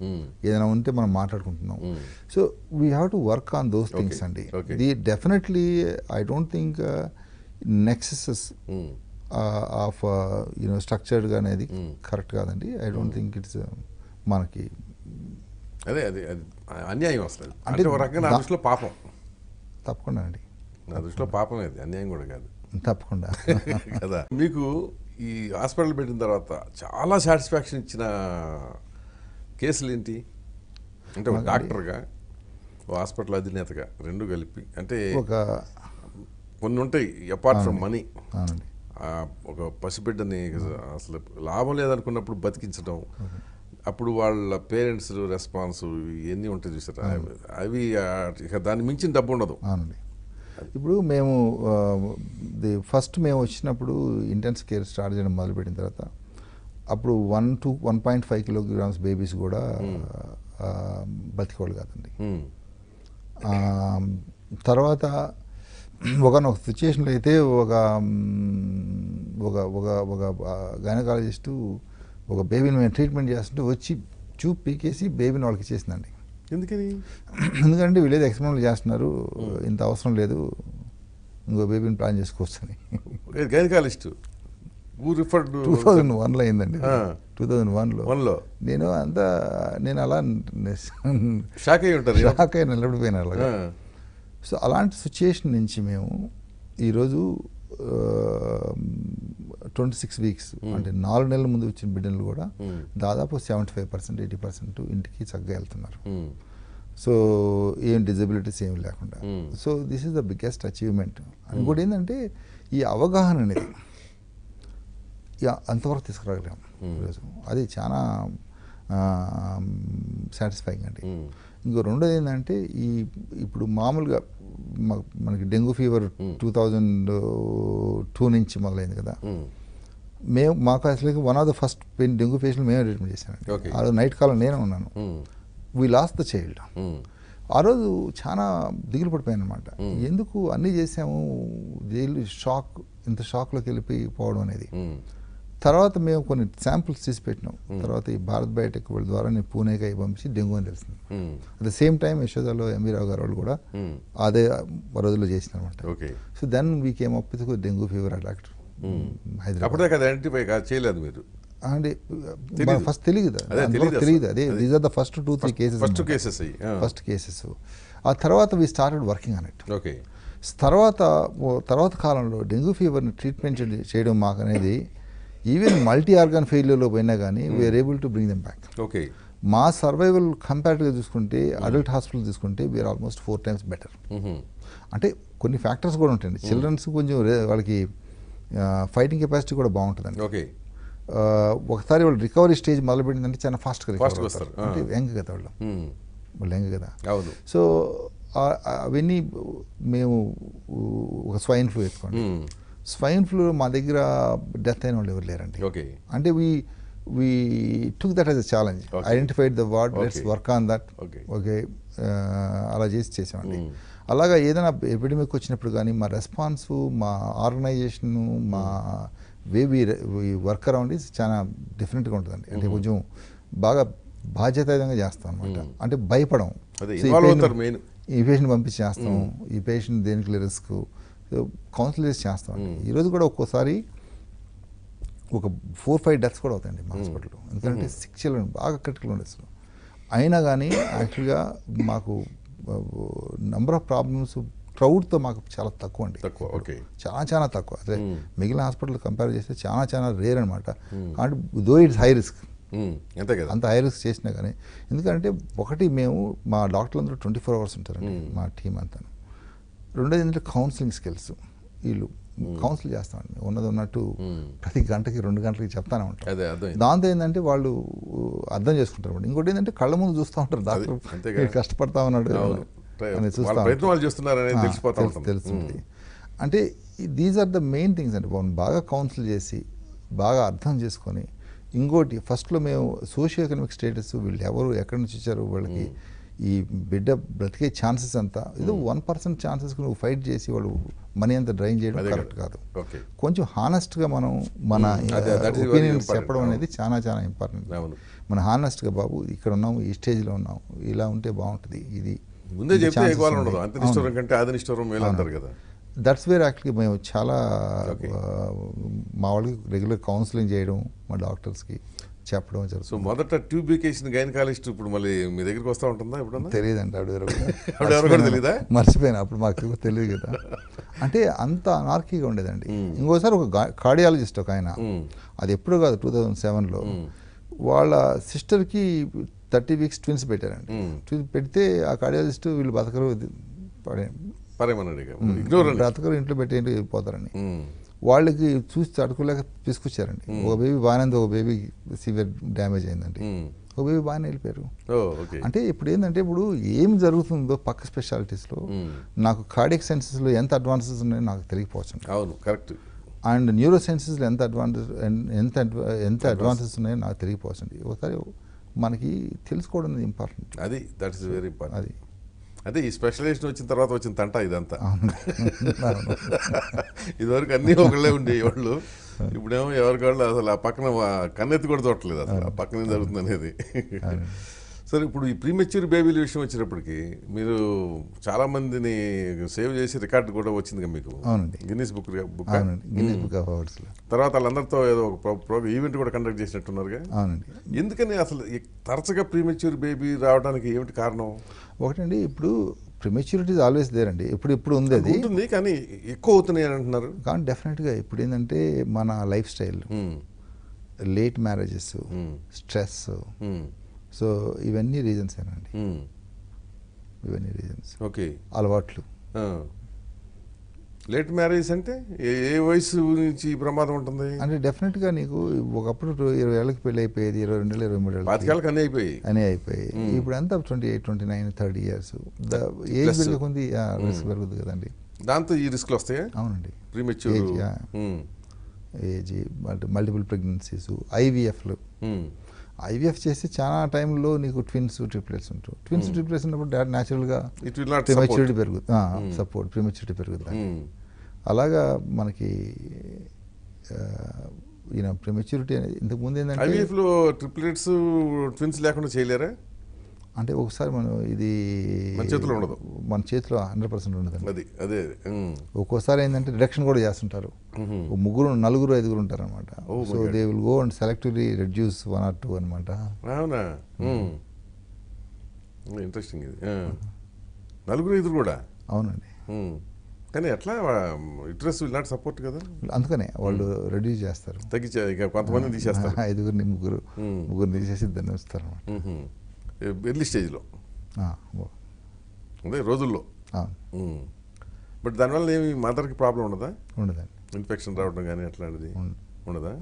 ఏదైనా ఉంటే మనం మాట్లాడుకుంటున్నాం. So we have to work on those things అండి. Definitely I don't think nexuses of స్ట్రక్చర్డ్గా అనేది కరెక్ట్ కాదండి. ఐ డోంట్ థింక్ ఇట్స్ మనకి అదే అన్యాయం వస్తుంది. అంటే ఒక రకంగా నా దృష్టిలో పాపం. తప్పకుండా అండి, నా దృష్టిలో పాపం, అది అన్యాయం కూడా కాదు. తప్పకుండా కదా. మీకు ఈ హాస్పిటల్ పెట్టిన తర్వాత చాలా సాటిస్ఫాక్షన్ ఇచ్చిన కేసులు ఏంటి? అంటే ఒక డాక్టర్గా, ఓ హాస్పిటల్ అధినేతగా, రెండు కలిపి. అంటే కొన్ని ఉంటాయి అపార్ట్ ఫ్రమ్ మనీ. ఒక పసిబిడ్డని అసలు లాభం లేదనుకున్నప్పుడు బతికించడం, అప్పుడు వాళ్ళ పేరెంట్స్ రెస్పాన్స్ ఇవన్నీ ఉంటాయి చూసారా, అవి దాన్ని మించిన డబ్బు ఉండదు. అవునండి. ఇప్పుడు మేము ఫస్ట్ మేము వచ్చినప్పుడు ఇంటెన్సివ్ కేర్ స్టార్ట్ చేయడం మొదలుపెట్టిన తర్వాత అప్పుడు 1.5 కిలోగ్రామ్స్ బేబీస్ కూడా బతికోళ్ళు కాదండి. తర్వాత ఒకనొక సిచ్యుయేషన్లో అయితే ఒక గైనకాలజిస్టు ఒక బేబీని మేము ట్రీట్మెంట్ చేస్తుంటే వచ్చి చూపు పీకేసి బేబీని వాళ్ళకి ఇచ్చేసిందండి. ఎందుకని? ఎందుకంటే వీళ్ళేదో ఎక్స్పెరిమెంట్ చేస్తున్నారు, ఇంత అవసరం లేదు, ఇంకో బేబీని ప్లాన్ చేసుకోవచ్చు అని. గైనకాలజిస్ట్ 2001లో అయిందండి. 2001లో నేను అలా షాక్ అయి నిలబడిపోయినా అలాగా. సో అలాంటి సిచ్యుయేషన్ నుంచి మేము ఈరోజు 26 వీక్స్ అంటే 4 నెలల ముందు వచ్చిన బిడ్డలు కూడా దాదాపు 75%, 80% ఇంటికి చక్కగా వెళ్తున్నారు. సో ఏం డిజబిలిటీస్ ఏమి లేకుండా. So this is the biggest achievement. ఇంకోటి ఏంటంటే ఈ అవగాహన అనేది అంతవరకు తీసుకురాగలేము ఈరోజు, అది చాలా సాటిస్ఫైయింగ్ అండి. ఇంకో రెండోది ఏంటంటే ఇప్పుడు మామూలుగా మనకి డెంగ్యూ ఫీవర్ 2002 నుంచి మొదలైంది కదా. మాకు అసలు one of the first dengue patient మేమే ట్రీట్మెంట్ చేశానండి. ఆ రోజు నైట్ కాలం నేనే ఉన్నాను. We last the child. ఆ రోజు చాలా దిగులు పడిపోయాను అనమాట. ఎందుకు అన్నీ చేసాము, జైలు ఇంత షాక్లోకి వెళ్ళిపోవడం అనేది. తర్వాత మేము కొన్ని శాంపుల్స్ తీసి పెట్టినాం. తర్వాత ఈ భారత్ బయోటెక్ వాళ్ళ ద్వారా నేను పూణేకి పంపించి డెంగ్యూ అని తెలిసింది. అట్ ద సేమ్ టైం యశోదాలో ఎంవి రావు గారు వాళ్ళు కూడా అదే రోజుల్లో చేసిన అనమాట. So then we came up with dengue fever doctor Hyderabad. అంటే ఫస్ట్ తెలియదు, అదే these are the first 2-3 cases. ఆ తర్వాత we started working on it. తర్వాత కాలంలో డెంగ్యూ ఫీవర్ని ట్రీట్మెంట్ చేయడం మాకు అనేది ఈవెన్ మల్టీ ఆర్గాన్ ఫెయిల్యూర్లో పోయినా కానీ we're able to bring them back. మా సర్వైవల్ కంపేర్డ్గా చూసుకుంటే అడల్ట్ హాస్పిటల్ తీసుకుంటే వీఆర్ ఆల్మోస్ట్ 4 times బెటర్. అంటే కొన్ని ఫ్యాక్టర్స్ కూడా ఉంటాయండి. చిల్డ్రన్స్ కొంచెం వాళ్ళకి ఫైటింగ్ కెపాసిటీ కూడా బాగుంటుందండి. ఒకసారి వాళ్ళు రికవరీ స్టేజ్ మొదలుపెట్టిందంటే చాలా ఫాస్ట్గా రికవర్ అవుతారు. అంటే యంగ్ కదా వాళ్ళు యంగ్ కదా. సో అవన్నీ మేము ఒక స్వైన్ ఫ్లూ ఎత్తుకోండి. స్వైన్ ఫ్లూ మా దగ్గర డెత్ అయిన వాళ్ళు ఎవరు లేరండి. అంటే we took that as a challenge, identified the ward, let's work on that. Okay, అలా చేసామండి. అలాగా ఏదైనా ఎపిడమిక్ వచ్చినప్పుడు కానీ మా రెస్పాన్సు, మా ఆర్గనైజేషను, మా వే వర్క్ అరౌండ్ ఈజ్ చాలా డిఫరెంట్గా ఉంటుందండి. అంటే కొంచెం బాగా బాధ్యతాయుతంగా చేస్తాం అనమాట. అంటే భయపడం. ఈ పేషెంట్ పంపించి చేస్తాం, ఈ పేషెంట్ దేనికి రిస్క్, కౌన్సిల్ చేసి చేస్తాం. ఈరోజు కూడా ఒక్కోసారి ఒక 4-5 డెత్స్ కూడా అవుతాయండి మా హాస్పిటల్లో. ఎందుకంటే 6 చిల్డ్రన్ బాగా క్రిటికల్ ఉండేస్తారు. అయినా కానీ యాక్చువల్గా మాకు నెంబర్ ఆఫ్ ప్రాబ్లమ్స్ క్రౌడ్తో మాకు చాలా తక్కువ అండి. చాలా తక్కువ. అదే మిగిలిన హాస్పిటల్ కంపేర్ చేస్తే చాలా రేర్ అనమాట. కాబట్టి దో ఇట్స్ హై రిస్క్, అంత హై రిస్క్ చేసినా కానీ. ఎందుకంటే ఒకటి మేము మా డాక్టర్లు అందరూ 24 hours ఉంటారండి మా టీం అంతా. రెండోది ఏంటంటే కౌన్సిలింగ్ స్కిల్స్. వీళ్ళు కౌన్సిల్ చేస్తామండి ఉన్నట్టు ప్రతి గంటకి 2 గంటలకి చెప్తానే ఉంటాం. దాంతో ఏంటంటే వాళ్ళు అర్థం చేసుకుంటారు. ఇంకోటి ఏంటంటే కళ్ళ ముందు చూస్తూ ఉంటారు డాక్టర్ కష్టపడతా ఉన్నాడు అని తెలుస్తుంది. అంటే these are the main things అండి. బాగా కౌన్సిల్ చేసి బాగా అర్థం చేసుకొని, ఇంకోటి ఫస్ట్లో మేము సోషియో ఎకనామిక్ స్టేటస్, వీళ్ళు ఎవరు ఎక్కడి నుంచి వచ్చారు, వాళ్ళకి ఈ బిడ్డ బ్రతికే ఛాన్సెస్ అంతా ఏదో 1% ఛాన్సెస్కి నువ్వు ఫైట్ చేసి వాళ్ళు మనీ అంతా డ్రైన్ చేయడం కరెక్ట్ కాదు. కొంచెం హానెస్ట్గా మనం మన ఒపీనియన్స్ చెప్పడం అనేది చాలా ఇంపార్టెంట్. మన హానెస్ట్గా బాబు ఇక్కడ ఉన్నాము, ఈ స్టేజ్లో ఉన్నాము, ఇలా ఉంటే బాగుంటుంది, ఇది ముందే చెప్తే అంత నిష్ఠూరం కంటే ఆది నిష్ఠూరం మేలు అంటారు కదా. దట్స్ వేర్ యాక్చువల్గా మేము చాలా మా వాళ్ళకి రెగ్యులర్ కౌన్సిలింగ్ చేయడం, మా డాక్టర్స్కి చెప్పడం జరుగుతుంది. సో మొదట ట్యూబికేషన్ గైనకాలజిస్ట్ ఇప్పుడు మళ్ళీ మీ దగ్గరికి వస్తూ ఉంటుందా? ఇప్పుడు తెలియదండి, తెలీదా? మర్చిపోయాను, అప్పుడు మాకు తెలియదు కదా. అంటే అంత అనార్కీగా ఉండేదండి. ఇంకోసారి ఒక కార్డియాలజిస్ట్ ఒక ఆయన, అది ఎప్పుడు కాదు 2007లో, వాళ్ళ సిస్టర్కి 30 weeks ట్విన్స్ పెట్టారండి. ట్విన్స్ పెడితే ఆ కార్డియాలజిస్ట్ వీళ్ళు బతకరు బ్రతకరు ఇంట్లో పెట్టి పోతారని వాళ్ళకి చూసి తడుకోలేక తీసుకొచ్చారండి. ఒక బేబీ బాగానే ఉంది, ఒక బేబీ సివియర్ డ్యామేజ్ అయిందండి, ఒక బేబీ బాగానే వెళ్ళిపోయారు. అంటే ఇప్పుడు ఏంటంటే ఇప్పుడు ఏం జరుగుతుందో పక్క స్పెషాలిటీస్లో నాకు కార్డియక్ సైన్సెస్లో ఎంత అడ్వాన్సెస్ ఉన్నాయో నాకు తెలియకపోవచ్చు. అవును, కరెక్ట్. అండ్ న్యూరో సైన్సెస్లో ఎంత అడ్వాన్సెస్ ఉన్నాయో నాకు తెలియకపోవచ్చు. ఒకసారి మనకి తెలుసుకోవడం ఇంపార్టెంట్. అది దట్ ఇస్ వెరీ ఇంపార్టెంట్. అదే ఈ స్పెషలైజేషన్ వచ్చిన తర్వాత వచ్చిన తంట ఇదంతా. ఇదివరకు అన్నీ ఒకళ్ళే ఉండేవాళ్ళు, ఇప్పుడేమో ఎవరికాళ్ళు అసలు ఆ పక్కన కన్నెత్తి కూడా చూడట్లేదు అసలు ఆ పక్కన ఏం జరుగుతుంది అనేది. సరే, ఇప్పుడు ఈ ప్రీమెచ్యూర్ బేబీల విషయం వచ్చినప్పటికీ మీరు చాలా మందిని సేవ్ చేసి రికార్డు కూడా వచ్చింది మీకు. Guinness book of awards. తర్వాత వాళ్ళందరితో ఏదో ఒక ఈవెంట్ కూడా కండక్ట్ చేసినట్టున్నారుగా. ఎందుకని అసలు తరచుగా ప్రీమెచ్యూర్ బేబీ రావడానికి ఏమిటి కారణం? ఒకటండి, ఇప్పుడు ప్రిమెచ్యూరిటీ ఆల్వేస్ దేర్ అండి, ఇప్పుడు ఉంది, అది ఉంటుంది, కానీ ఎక్కువ అవుతున్నాయి అని అంటున్నారు. కానీ డెఫినెట్గా ఇప్పుడు ఏంటంటే మన life style, late marriages, stress, so ఇవన్నీ రీజన్స్ ఏనండి. ఇవన్నీ రీజన్స్. ఓకే, అలవాట్లు. లేట్ మ్యారేజ్ అంటే ఏ వయసు నుంచి ప్రమాదం ఉంటుంది అంటే డెఫినెట్గా నీకు ఒకప్పుడు 20 ఏళ్ళకి పెళ్ళి అయిపోయేది, 22 ఏళ్ళు 23 ఏళ్ళకి అన్నీ అయిపోయి ఇప్పుడు అంతా 28, 29, 30 years ఏజ్ పెరుగుతుంది, రిస్క్ పెరుగుతుంది కదండి. దాంతో ఈ రిస్క్లు వస్తాయా? అవునండి, ప్రీమెచ్యూర్ ఏజ్, మల్టిపుల్ ప్రెగ్నెన్సీస్, ఐవీఎఫ్లు. ఐవీఎఫ్ చేసి చాలా టైంలో నీకు ట్విన్స్ ట్రిప్లెట్స్ ఉంటారు. ట్విన్స్ ట్రిప్లెట్స్ ఉన్నప్పుడు డాడ్ న్యాచురల్గా ప్రిమెచ్యూరిటీ పెరుగుతుంది, సపోర్ట్ ప్రిమెచ్యూరిటీ పెరుగుతుంది. అలాగా మనకి ప్రిమెచ్యూరిటీ అనేది ఇంతకుముందు ఏంటంటే ఐవీఎఫ్లో ట్రిప్లెట్స్ ట్విన్స్ లేకుండా చేయలేరా? అంటే ఒకసారి మనం ఇది మన చేతిలో ఉండదు, మన చేతిలో 100% ఉండదు. అదే ఒక్కోసారి ఏంటంటే రిడక్షన్ కూడా చేస్తుంటారు. 3, 4, 5 ఉంటారు అనమాట. So they will go and selectively reduce 1 or 2 అనమాట. అవునా, ఇంట్రెస్టింగ్ ఇది. 4, 5 కూడా? అవునండి. కానీ ఎట్లా యుటరస్ విల్ నాట్ సపోర్ట్ కదా, అందుకనే వాళ్ళు రెడ్యూస్ చేస్తారు, తగ్గించే కొంతమంది తీసేస్తారు. 5గురిని 3 తీసేసి దాన్ని వస్తారు అనమాట ఎర్లీ స్టేజ్లో, అదే రోజుల్లో. బట్ దానివల్ల ఏమి మదర్కి ప్రాబ్లం ఉండదా? ఉండదండి. ఇన్ఫెక్షన్ రావడం కానీ అట్లాంటిది ఉండదా?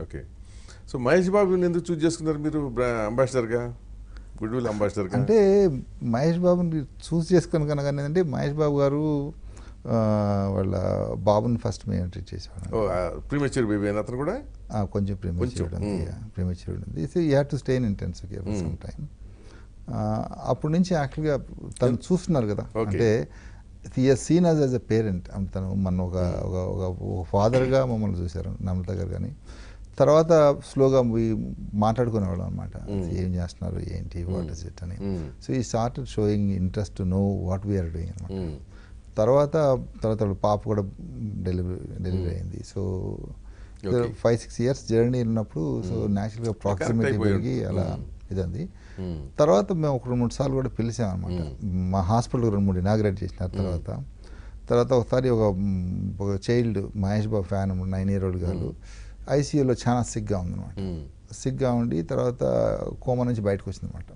ఓకే. సో మహేష్ బాబుని ఎందుకు చూస్ చేసుకున్నారు మీరు అంబాసిడర్గా, గుడ్ విల్ అంబాసిడర్గా? అంటే మహేష్ బాబుని చూస్ చేసుకుని కనుక ఏంటంటే మహేష్ బాబు గారు వాళ్ళ బాబుని ఫస్ట్ మేము ట్రీట్ చేసేవాళ్ళం. ప్రీమెచ్యూర్ బేబీ అని అతను కూడా కొంచెం ప్రీమెచ్యూర్డ్ ఉంది. So you have to stay in intensive care for some time. అప్పటి నుంచి యాక్చువల్గా తను చూస్తున్నారు కదా, అంటే సీన్ యాజ్ ఎ పేరెంట్. తను మన ఒక ఫాదర్గా మమ్మల్ని చూశారు, నమ్రత గారు. కానీ తర్వాత స్లోగా మాట్లాడుకునేవాళ్ళం అనమాట, ఏం చేస్తున్నారు ఏంటి వాట్ ఇస్ ఇట్ అని. సో ఈ started showing interest to know what we're doing అనమాట. తర్వాత పాప కూడా డెలివరీ అయింది. సో 5-6 years జర్నీ ఉన్నప్పుడు సో న్యాచురల్గా ప్రాక్సిమిటీ పెరిగి అలా ఇదంది. తర్వాత మేము ఒక 2-3 సార్లు కూడా పిలిచామన్నమాట. మా హాస్పిటల్ 2-3 ఇనాగ్రేట్ చేసినారు. తర్వాత ఒకసారి ఒక child Mahesh Babu fan 9-year-old girl ఐసీయూలో చాలా సిగ్గా ఉందన్నమాట. సిగ్గా ఉండి తర్వాత కోమా నుంచి బయటకు వచ్చిందన్నమాట.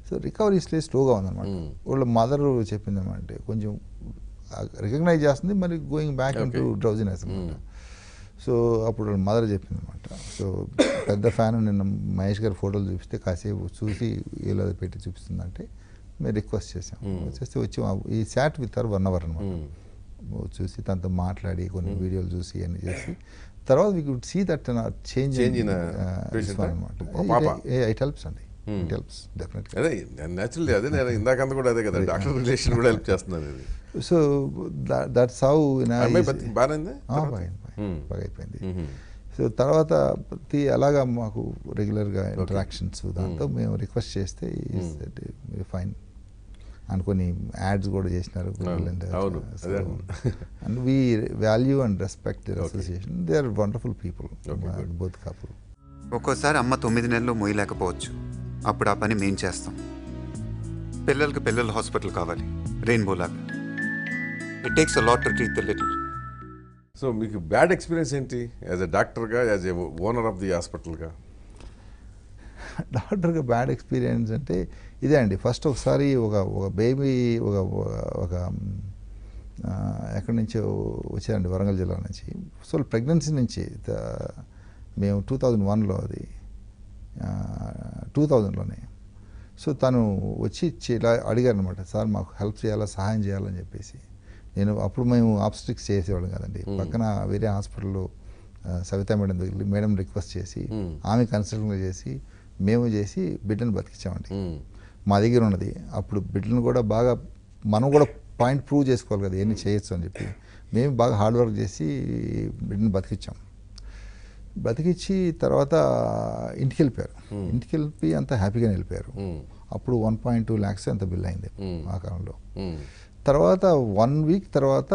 సో రికవరీ స్లోగా ఉందన్నమాట. వాళ్ళ మదర్ చెప్పిందన్నమాట, కొంచెం రికగ్నైజ్ చేస్తుంది, మరి going back in to drowsiness అనమాట. సో అప్పుడు మదర్ చెప్పింది అనమాట. సో పెద్ద ఫ్యాన్, నిన్న మహేష్ గారి ఫోటోలు చూపిస్తే కాసేపు చూసి ఏలో పెట్టి చూపిస్తుందంటే మేము రిక్వెస్ట్ చేసాం. చేస్తే వచ్చి ఈ చాట్ విత్ 1 hour అనమాట. చూసి తనతో మాట్లాడి కొన్ని వీడియోలు చూసి అన్ని చేసి తర్వాత we could see that change అనమాట. ఇట్ హెల్ప్స్ అండి, ఇట్ హెల్ప్స్ డెఫినెట్లీ. అదే న్యాచురల్లీ అదే నేను ఇందాకంతా కూడా అదే కదా, డాక్టర్ రిలేషన్ కూడా హెల్ప్ చేస్తున్నారు ఇది. సో దట్స్ హౌ బాగా అయిపోయింది. సో తర్వాత అలాగా మాకు రెగ్యులర్గా ఇంటరాక్షన్స్, దాంతో మేము రిక్వెస్ట్ చేస్తే ఫైన్ అనుకొని యాడ్స్ కూడా చేసినారు. And we value and respect their association. They are wonderful people both couple. ఒక్కోసారి అమ్మ 9 నెలలు మోయలేకపోవచ్చు, అప్పుడు ఆ పని మేం చేస్తాం. పిల్లల హాస్పిటల్ కావాలి, రెయిన్బో లాగా. It takes a lot to treat the little. సో మీకు బ్యాడ్ ఎక్స్పీరియన్స్ ఏంటి యాజ్ ఎ డాక్టర్గా, as a owner of the హాస్పిటల్గా? డాక్టర్గా బ్యాడ్ ఎక్స్పీరియన్స్ అంటే ఇదే అండి. ఫస్ట్ ఒకసారి ఒక బేబీ ఒక ఎక్కడి నుంచో వచ్చారండి, వరంగల్ జిల్లా నుంచి. సో ప్రెగ్నెన్సీ నుంచి మేము 2001లో, అది 2000లోనే. సో తను వచ్చి ఇలా అడిగారు అనమాట, సార్ మాకు హెల్ప్ చేయాలా, సహాయం చేయాలని చెప్పేసి. అప్పుడు మేము ఆబ్స్ట్రిక్స్ చేసేవాళ్ళం కదండి, పక్కన వేరే హాస్పిటల్లో సవితా మేడం దగ్గర మేడం రిక్వెస్ట్ చేసి ఆమె కన్సల్టింగ్ చేసి మేము చేసి బిడ్డను బతికించామండి. మా దగ్గర ఉన్నది అప్పుడు బిడ్డను కూడా బాగా మనం కూడా పాయింట్ ప్రూవ్ చేసుకోవాలి కదా, ఎన్ని చేయొచ్చు అని చెప్పి మేము బాగా హార్డ్ వర్క్ చేసి బిడ్డను బతికించాం. బతికిచ్చి తర్వాత ఇంటికి వెళ్ళిపోయారు. ఇంటికి వెళ్ళి అంతా హ్యాపీగానే వెళ్ళిపోయారు. అప్పుడు 1.2 lakhs అంత బిల్ అయింది ఆ కాలంలో. తర్వాత 1 week తర్వాత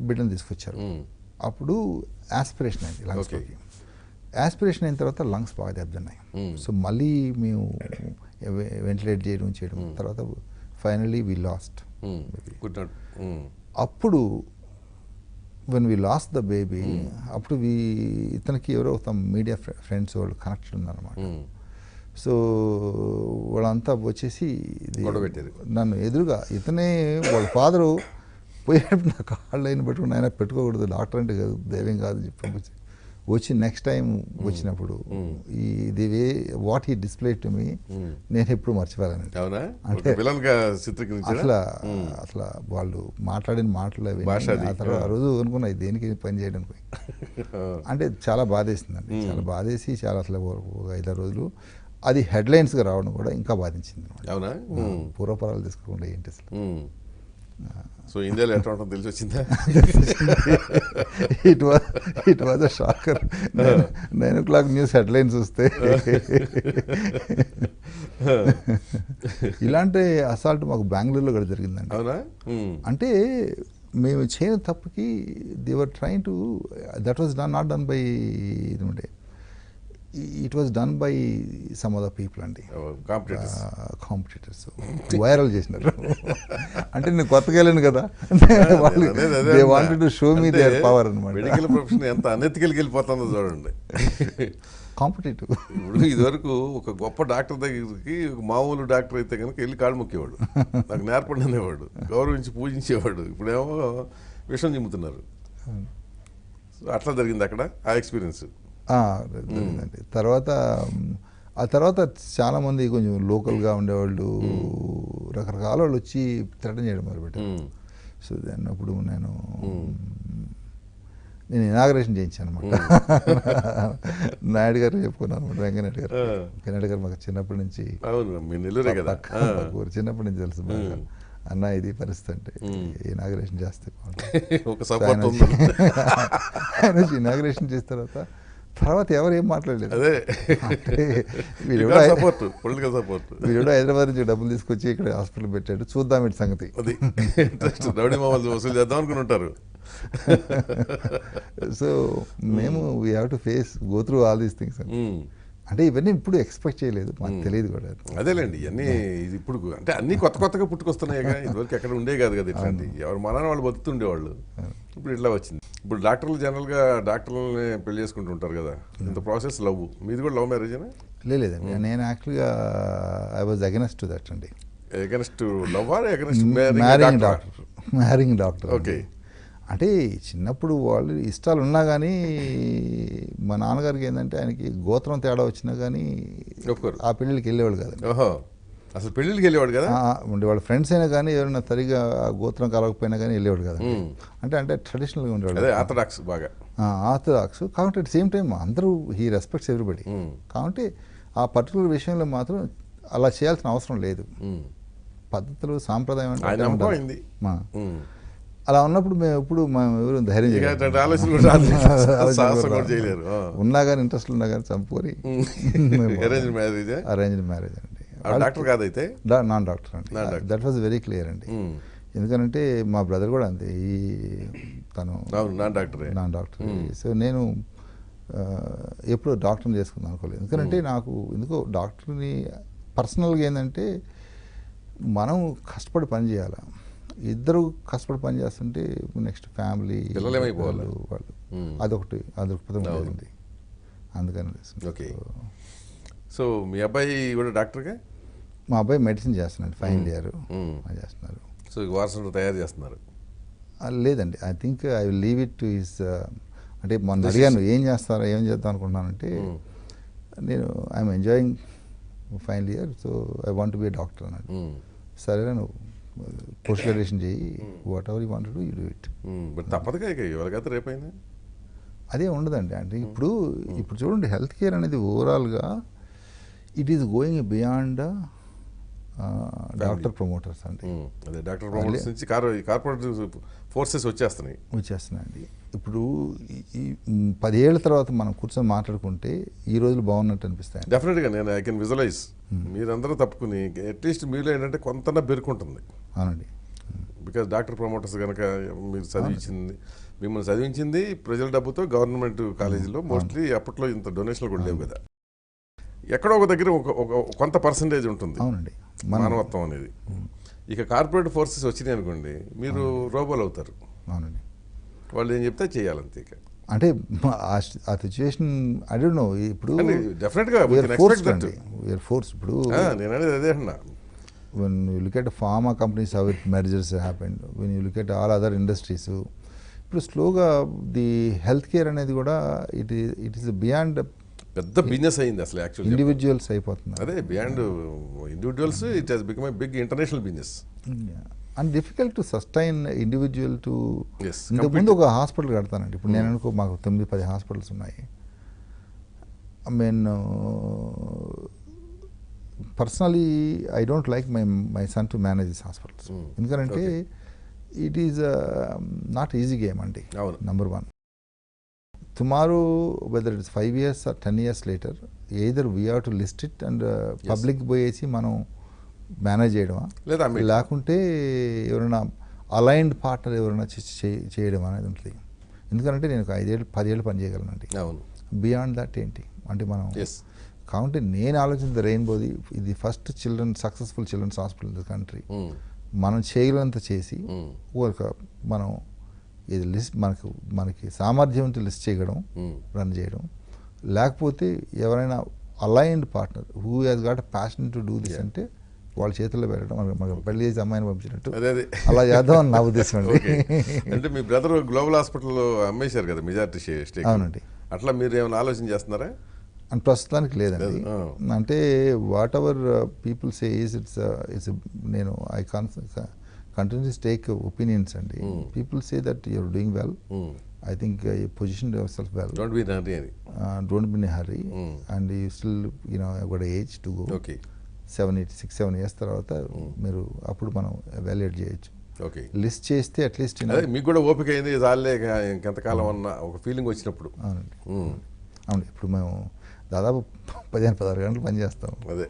బిడ్డను తీసుకొచ్చారు. అప్పుడు యాస్పిరేషన్ అయింది లంగ్స్లోకి. యాస్పిరేషన్ అయిన తర్వాత లంగ్స్ బాగా దెబ్బతిన్నాయి. సో మళ్ళీ మేము వెంటిలేట్ చేయడం తర్వాత ఫైనలీ వీ లాస్ట్. అప్పుడు when we last the baby, అప్పుడు ఇతనికి ఎవరో తమ మీడియా ఫ్రెండ్స్ వాళ్ళు కనెక్షన్ ఉందన్నమాట. సో వాళ్ళంతా వచ్చేసి నన్ను ఎదురుగా, ఇతనే వాళ్ళ ఫాదరు పోయేటప్పుడు నా కాళ్ళు అయిన పెట్టుకుని ఆయన పెట్టుకోకూడదు, డాక్టర్ అంటే కాదు, దైవం కాదు చెప్పి వచ్చి నెక్స్ట్ టైం వచ్చినప్పుడు ఇది what he display to me నేను ఎప్పుడు మర్చిపోయానండి. అంటే అసలు వాళ్ళు మాట్లాడిన మాటలు అవి ఆ రోజు అనుకున్నా దేనికి పని చేయడానికి. అంటే చాలా బాధేసిందండి, చాలా బాధేసి చాలా అసలు 5-6 రోజులు అది హెడ్లైన్స్గా రావడం కూడా ఇంకా బాధించింది. పూర్వపరాలు తీసుకోకుండా ఏంటి అసలు. సో ఇండియాలో ఎట్లా ఉంటుందో తెలిసి వచ్చిందా? It was a shocker. 9 o'clock news headlines వస్తే ఇలాంటి అసాల్ట్ మాకు బెంగళూరులో కూడా జరిగిందండి. అవునా? అంటే మేము చేయని తప్పుకి they were trying to, that was not done by ఇది ఉండే, it was done by some other people అండి, కాంపిటీటర్స్ వైరల్ చేసినారు. అంటే నేను కొత్తగా వెళ్ళాను కదా, వాళ్ళు they wanted to show me there power అన్నమాట. మెడికల్ ప్రొఫెషన్ ఎంత అనెతికల్కి వెళ్ళిపోతుందో చూడండి. కాంపిటేటివ్. ఇప్పుడు ఇదివరకు ఒక గొప్ప డాక్టర్ దగ్గరికి మామూలు డాక్టర్ అయితే కనుక వెళ్ళి కాళ్ళు మొక్కేవాడు, నాకు నేర్పండి అనేవాడు, గౌరవించి పూజించేవాడు. ఇప్పుడేమో విషం చిమ్ముతున్నారు. సో అట్లా జరిగింది అక్కడ ఆ ఎక్స్పీరియన్స్. జరిగిందండి. ఆ తర్వాత చాలామంది కొంచెం లోకల్గా ఉండేవాళ్ళు రకరకాల వాళ్ళు వచ్చి థ్రెటన్ చేయడం మొదలుపెట్టారు. సో దాన్ని అప్పుడు నేను ఇనాగరేషన్ చేయించాను అనమాట. నాయుడు గారు చెప్పుకున్నాను అనమాట, రంగనాయుడు గారు. రంగనాయుడు గారు మాకు చిన్నప్పటి నుంచి చిన్నప్పటి నుంచి తెలుసు బాగా. అన్న ఇది పరిస్థితి అంటే ఇనాగరేషన్ చేస్తే బాగుంటుంది. ఆయన ఇనాగరేషన్ చేసిన తర్వాత తర్వాత ఎవరు ఏం మాట్లాడలేదు. అదే అంటే పొలిటికల్ సపోర్ట్. వీడు హైదరాబాద్ నుంచి డబ్బులు తీసుకొచ్చి ఇక్కడ హాస్పిటల్ పెట్టాడు, చూద్దాం ఇటు సంగతి. అది ఇంట్రెస్ట్ రౌడీ మామూలు వసూలు చేద్దాం అనుకుని ఉంటారు. సో మేము we have to go through all these things. అంటే ఇవన్నీ ఇప్పుడు ఎక్స్పెక్ట్ చేయలేదు, మాకు తెలియదు కూడా. అదేలేండి, ఇవన్నీ ఇది ఇప్పుడు అంటే అన్ని కొత్త కొత్తగా పుట్టుకొస్తున్నాయి. ఇదివరకు ఎక్కడ ఉండే కాదు కదా ఇట్లాంటి. ఎవరు మనాన్ని వాళ్ళు బతుకుతుండేవాళ్ళు, ఇప్పుడు ఇట్లా వచ్చింది. ఇప్పుడు డాక్టర్లు జనరల్గా డాక్టర్లని పెళ్లి చేసుకుంటుంటారు కదా, ఇంత ప్రాసెస్ లవ్. మీది కూడా లవ్ మ్యారేజేనా? లేదండి, నేను యాక్చువల్గా I was against to that అండి. Against love or against marrying doctor? Okay. అంటే చిన్నప్పుడు వాళ్ళు ఇష్టాలు ఉన్నా కానీ మా నాన్నగారికి ఏంటంటే ఆయనకి గోత్రం తేడా వచ్చినా కానీ ఆ పెళ్ళిళ్ళకి వెళ్ళేవాళ్ళు కదా. అసలు పెళ్ళిళ్ళకి వెళ్ళేవాడు కదా. ఉండే వాళ్ళ ఫ్రెండ్స్ అయినా కానీ ఎవరైనా సరిగా గోత్రం కలగకపోయినా కానీ వెళ్ళేవాడు కదా. అంటే ట్రెడిషనల్గా ఉండేవాడు, ఆర్థడాక్స్ బాగా. ఆర్థడాక్స్ కాబట్టి అట్ సేమ్ టైం అందరూ హీ రెస్పెక్ట్స్ ఎవ్రీబడి. కాబట్టి ఆ పర్టికులర్ విషయంలో మాత్రం అలా చేయాల్సిన అవసరం లేదు. పద్ధతులు సాంప్రదాయం అంటే అలా ఉన్నప్పుడు మేము ఎప్పుడు ఎవరు ధైర్యం ఉన్నా కానీ ఇంట్రెస్ట్ ఉన్నా కానీ చంపుకొని అరేంజ్డ్ మ్యారేజ్ అండి. డాక్టర్ కాదైతే నాన్ డాక్టర్ అండి. దట్ వాజ్ వెరీ క్లియర్ అండి. ఎందుకంటే మా బ్రదర్ కూడా అంతే, తను నాన్ డాక్టర్. సో నేను ఎప్పుడు డాక్టర్ని చేసుకుందాం అనుకోలేదు. ఎందుకంటే నాకు ఎందుకో డాక్టర్ని పర్సనల్గా ఏంటంటే మనం కష్టపడి పని చేయాలి. ఇద్దరు కష్టపడి పని చేస్తుంటే నెక్స్ట్ ఫ్యామిలీ వాళ్ళు అదొకటి లేదండి. అందుకని. ఓకే. సో మీ అబ్బాయి కూడా డాక్టర్గా? మా అబ్బాయి మెడిసిన్ చేస్తున్నాడు, ఫైనల్ ఇయర్ చేస్తున్నారు. సో వారసుడు తయారు చేస్తున్నారు? లేదండి, I think I will leave it to his. అంటే మొన్న అడిగాను ఏం చేద్దాం అనుకుంటున్నానంటే నేను I'm enjoying final year, so I want be a doctor అన్నాడు. సరే నువ్వు పోస్ట్ గ్రాడ్యుయేషన్ చేయి, whatever you want to do you do it. But తప్పదుగా ఎవరికైతే రేపైనా అదే ఉండదండి. అంటే ఇప్పుడు చూడండి, హెల్త్ కేర్ అనేది ఓవరాల్గా it is going beyond doctor promoters అండి. అదే డాక్టర్ ప్రమోటర్స్ నుంచి కార్పొరేట్ ఫోర్సెస్ వచ్చేస్తున్నాయండి. ఇప్పుడు ఈ 10 ఏళ్ల తర్వాత మనం కూర్చొని మాట్లాడుకుంటే ఈ రోజులు బాగున్నట్టు అనిపిస్తాయి. డెఫినెట్గా నేను ఐ కెన్ విజువలైజ్. మీరందరూ తప్పుకుని అట్లీస్ట్ మీలో ఏంటంటే కొంత బెరుకుంటుంది. అవునండి. బికాజ్ డాక్టర్ ప్రమోటర్స్ కనుక మీరు మిమ్మల్ని చదివించింది ప్రజల డబ్బుతో గవర్నమెంట్ కాలేజీలో. మోస్ట్లీ అప్పట్లో ఇంత డొనేషన్లు కూడా లేవు కదా. ఎక్కడో ఒక దగ్గర కొంత పర్సంటేజ్ ఉంటుంది. అవునండి, మానవత్వం అనేది. ఇక కార్పొరేట్ ఫోర్సెస్ వచ్చినాయి అనుకోండి, మీరు రోబోలు అవుతారు. అవునండి, వాళ్ళు ఏం చెప్తే చేయాలంతే. ఇక అంటే ఆ సిచ్యువేషన్ ఐ డోంట్ నో. ఇప్పుడు డెఫినెట్గా ఫోర్స్ ఇప్పుడు నేను అనేది అదే అన్నా. when you look at pharma companies, how it mergers happened, when you look at all other industries, ఇప్పుడు స్లోగా ది హెల్త్ కేర్ అనేది కూడా ఇట్ ఈస్ బియాండ్ పెద్ద బిజినెస్ అయింది అసలు. యాక్చువల్లీ ఇండివిజువల్స్ అయిపోతున్నారు. అదే beyond individuals it has become a big international business. And difficult to sustain individual to. ఇంతకుముందు ఒక హాస్పిటల్ కడతానండి. ఇప్పుడు నేను అనుకో మాకు 9-10 హాస్పిటల్స్ ఉన్నాయి. I mean personally I don't like my son to manage this hospitals. ఎందుకంటే it is not easy game అండి. Number 1, tomorrow whether it's 5 years or 10 years later, either we have to list it and public పోయేసి మనం manage చేయడమా, లేకుంటే ఎవరైనా aligned partner ఎవరైనా చేయడం అనేది ఉంటుంది. ఎందుకంటే నేను 5-10 ఏళ్ళు పని చేయగలనండి. బియాండ్ దట్ ఏంటి అంటే మనం కాబట్టి నేను ఆలోచించిన రెయిన్బోది ఇది first successful children's hospital in the country. మనం చేయగలంత చేసి మనం ఇది లిస్ట్ మనకి సామర్థ్యం ఉంటే లిస్ట్ చేయడం, రన్ చేయడం, లేకపోతే ఎవరైనా aligned partner who has got a passion to do this అంటే వాళ్ళ చేతుల్లో పెట్టడం, మనకు పెళ్లి చేసి అమ్మాయిని పంపించినట్టు అలా చేద్దామని నా ఉద్దేశం అండి. అంటే మీ బ్రదర్ గ్లోబల్ హాస్పిటల్లో అమ్మేశారు కదా మెజారిటీ స్టేక్. అవునండి. అట్లా మీరు ఏమైనా ఆలోచన చేస్తున్నారా? అండ్ ప్రస్తుతానికి లేదండి. అంటే whatever people say it's నేను ఐ కంటిన్యూస్ టేక్ ఒపీనియన్స్ అండి. People say that you're doing well. I think you positioned yourself well. Don't be in a hurry. Don't be in a hurry. And you still, have got an age to go. Okay. 6-7 years తర్వాత మీరు అప్పుడు మనం evaluate చేయొచ్చు. Okay. List చేస్తే at least మీకు కూడా ఓపిక అయింది చాలే ఇంకెంతకాలం అన్న ఒక ఫీలింగ్ వచ్చినప్పుడు. అవునండి. అవును, ఇప్పుడు మేము దాదాపు 15-16 గంటలు పని చేస్తాం. అదే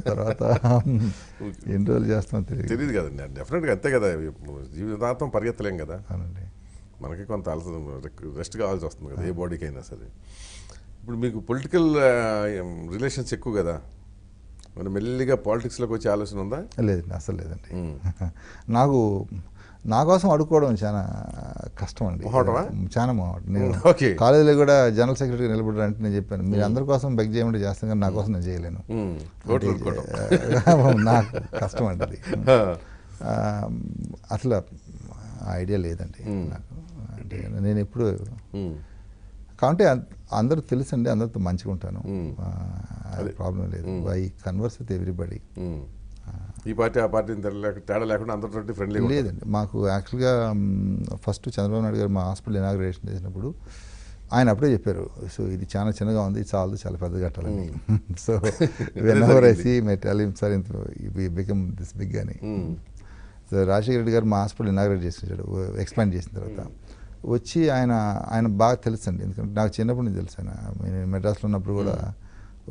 తర్వాత ఎన్ని రోజులు చేస్తాం తెలియదు కదండి. డెఫినెట్గా అంతే కదా, జీవితాంతం పరిగెత్తలేం కదా. అవునండి. మనకి కొంత రెస్ట్ కావాల్సి వస్తుంది కదా, ఏ బాడీకి అయినా సరే. ఇప్పుడు మీకు పొలిటికల్ రిలేషన్స్ ఎక్కువ కదా, మరి మెల్లిగా పాలిటిక్స్లోకి వచ్చే ఆలోచన ఉందా? లేదండి, అసలు లేదండి. నాకు నా కోసం అడుక్కోవడం చాలా కష్టం అండి. చాలా మొహమాటం. నేను కాలేజీలో కూడా జనరల్ సెక్రటరీ నిలబడ్డారంటే నేను చెప్పాను, మీరు అందరి కోసం బెగ్ చేయమంటే చేస్తాను కానీ నా కోసం నేను చేయలేను. నాకు కష్టం అండి అది. అసలు ఐడియా లేదండి నాకు. అంటే నేను ఎప్పుడు కాబట్టి అందరూ తెలుసండి, అందరితో మంచిగా ఉంటాను, అది ప్రాబ్లం లేదు. I converse with everybody. ఈ పార్టీ ఆ పార్టీ తేడా లేకుండా అందరితో ఫ్రెండ్లీ లేదండి. మాకు యాక్చువల్గా ఫస్ట్ చంద్రబాబు నాయుడు గారు మా హాస్పిటల్ ఇనాగ్రేషన్ చేసినప్పుడు ఆయన అప్పుడే చెప్పారు, సో ఇది చాలా చిన్నగా ఉంది, చాలు, చాలా పెద్దగా కట్టాలని. So whenever I see my tell him sir become this big అని. సో రాజశేఖర రెడ్డి గారు మా హాస్పిటల్ ఇనాగ్రేట్ చేసాడు, ఎక్స్పాండ్ చేసిన తర్వాత వచ్చి ఆయన బాగా తెలుసు అండి, ఎందుకంటే నాకు చిన్నప్పటి నుంచి తెలుసు. ఆయన నేను మెడ్రాస్లో ఉన్నప్పుడు కూడా